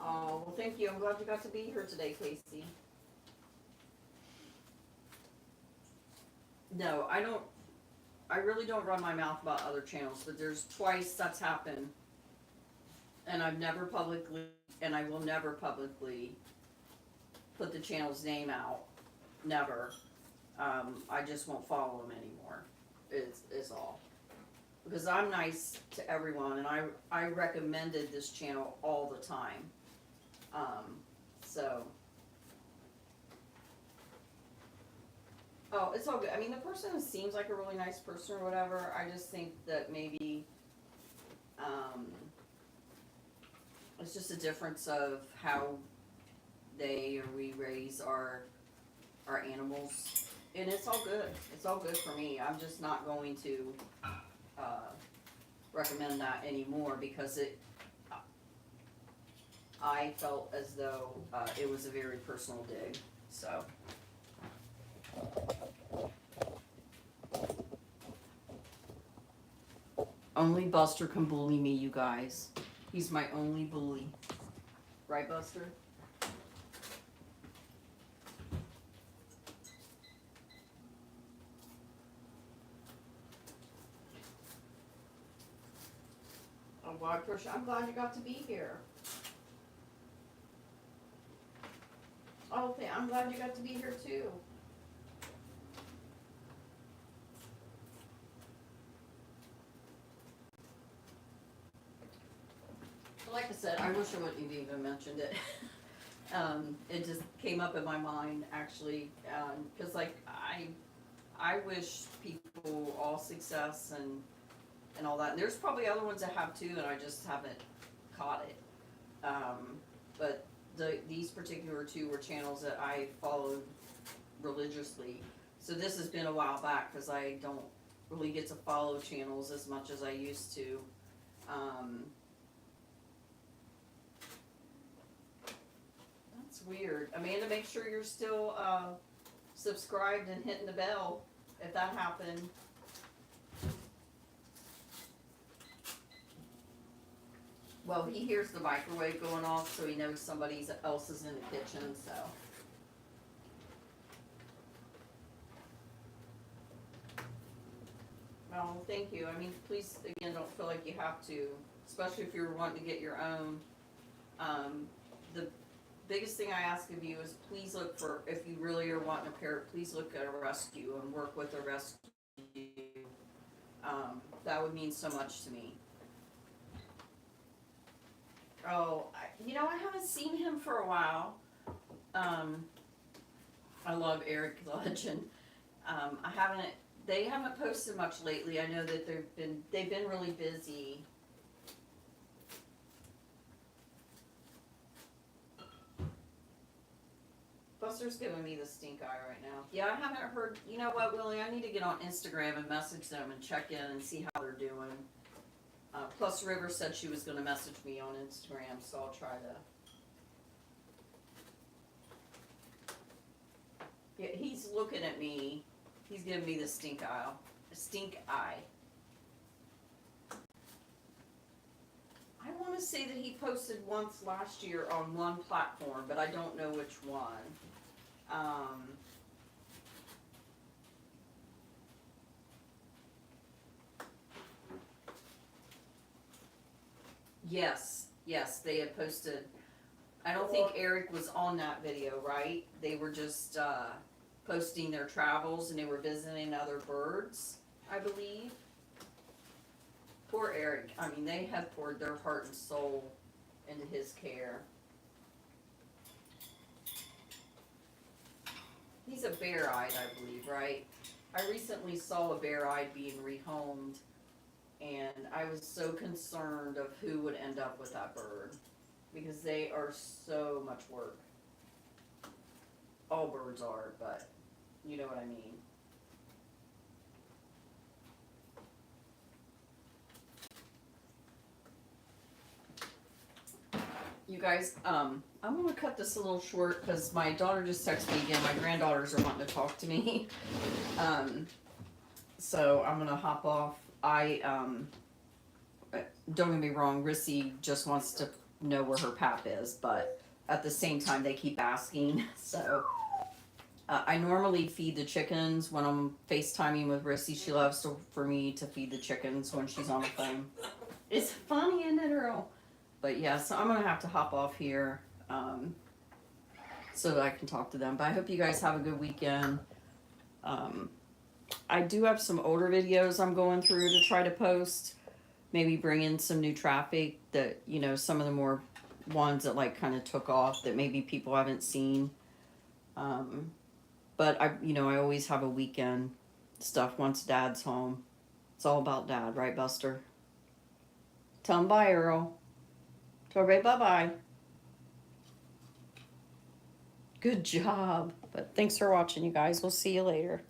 Oh, well, thank you. I'm glad you got to be here today, Casey. No, I really don't run my mouth about other channels, but there's twice that's happened. And I've never publicly, and I will never publicly put the channel's name out. Never. I just won't follow them anymore. Is all. Because I'm nice to everyone, and I recommended this channel all the time. So. Oh, it's all good. I mean, the person seems like a really nice person or whatever. I just think that maybe, it's just a difference of how they or we raise our animals. And it's all good. It's all good for me. I'm just not going to, recommend that anymore because I felt as though, it was a very personal dig, so. Only Buster can bully me, you guys. He's my only bully. Right, Buster? Oh, well, I'm glad you got to be here. Oh, I'm glad you got to be here too. Like I said, I wish I wouldn't have even mentioned it. It just came up in my mind actually, because like I wish people all success and all that. And there's probably other ones that have too, and I just haven't caught it. But these particular two were channels that I followed religiously. So this has been a while back because I don't really get to follow channels as much as I used to. That's weird. Amanda, make sure you're still subscribed and hitting the bell if that happened. Well, he hears the microwave going off, so he knows somebody else is in the kitchen, so. Well, thank you. I mean, please, again, don't feel like you have to, especially if you're wanting to get your own. The biggest thing I ask of you is please look for, if you really are wanting a parrot, please look at a rescue and work with a rescue. That would mean so much to me. Oh, I haven't seen him for a while. I love Eric the Legend. They haven't posted much lately. I know that they've been really busy. Buster's giving me the stink eye right now. Yeah, I haven't heard. You know what, Willie? I need to get on Instagram and message them and check in and see how they're doing. Plus, River said she was going to message me on Instagram, so I'll try to. Yeah, he's looking at me. He's giving me the stink eye. Stink eye. I want to say that he posted once last year on one platform, but I don't know which one. Yes, they had posted. I don't think Eric was on that video, right? They were just posting their travels and they were visiting other birds, I believe. Poor Eric. I mean, they have poured their heart and soul into his care. He's a bear-eyed, I believe, right? I recently saw a bear-eyed being rehomed, and I was so concerned of who would end up with that bird, because they are so much work. All birds are, but you know what I mean. You guys, I'm gonna cut this a little short because my daughter just texted me again. My granddaughters are wanting to talk to me. So I'm gonna hop off. Don't get me wrong, Rissy just wants to know where her pap is, but at the same time they keep asking. So I normally feed the chickens when I'm FaceTiming with Rissy. She loves for me to feed the chickens when she's on the phone. It's funny, isn't it, Earl? But yeah, so I'm gonna have to hop off here so that I can talk to them. But I hope you guys have a good weekend. I do have some older videos I'm going through to try to post. Maybe bring in some new traffic that, some of the more ones that like kind of took off that maybe people haven't seen. But I always have a weekend stuff once Dad's home. It's all about Dad, right, Buster? Tell him bye, Earl. Tell everybody bye-bye. Good job. But thanks for watching, you guys. We'll see you later.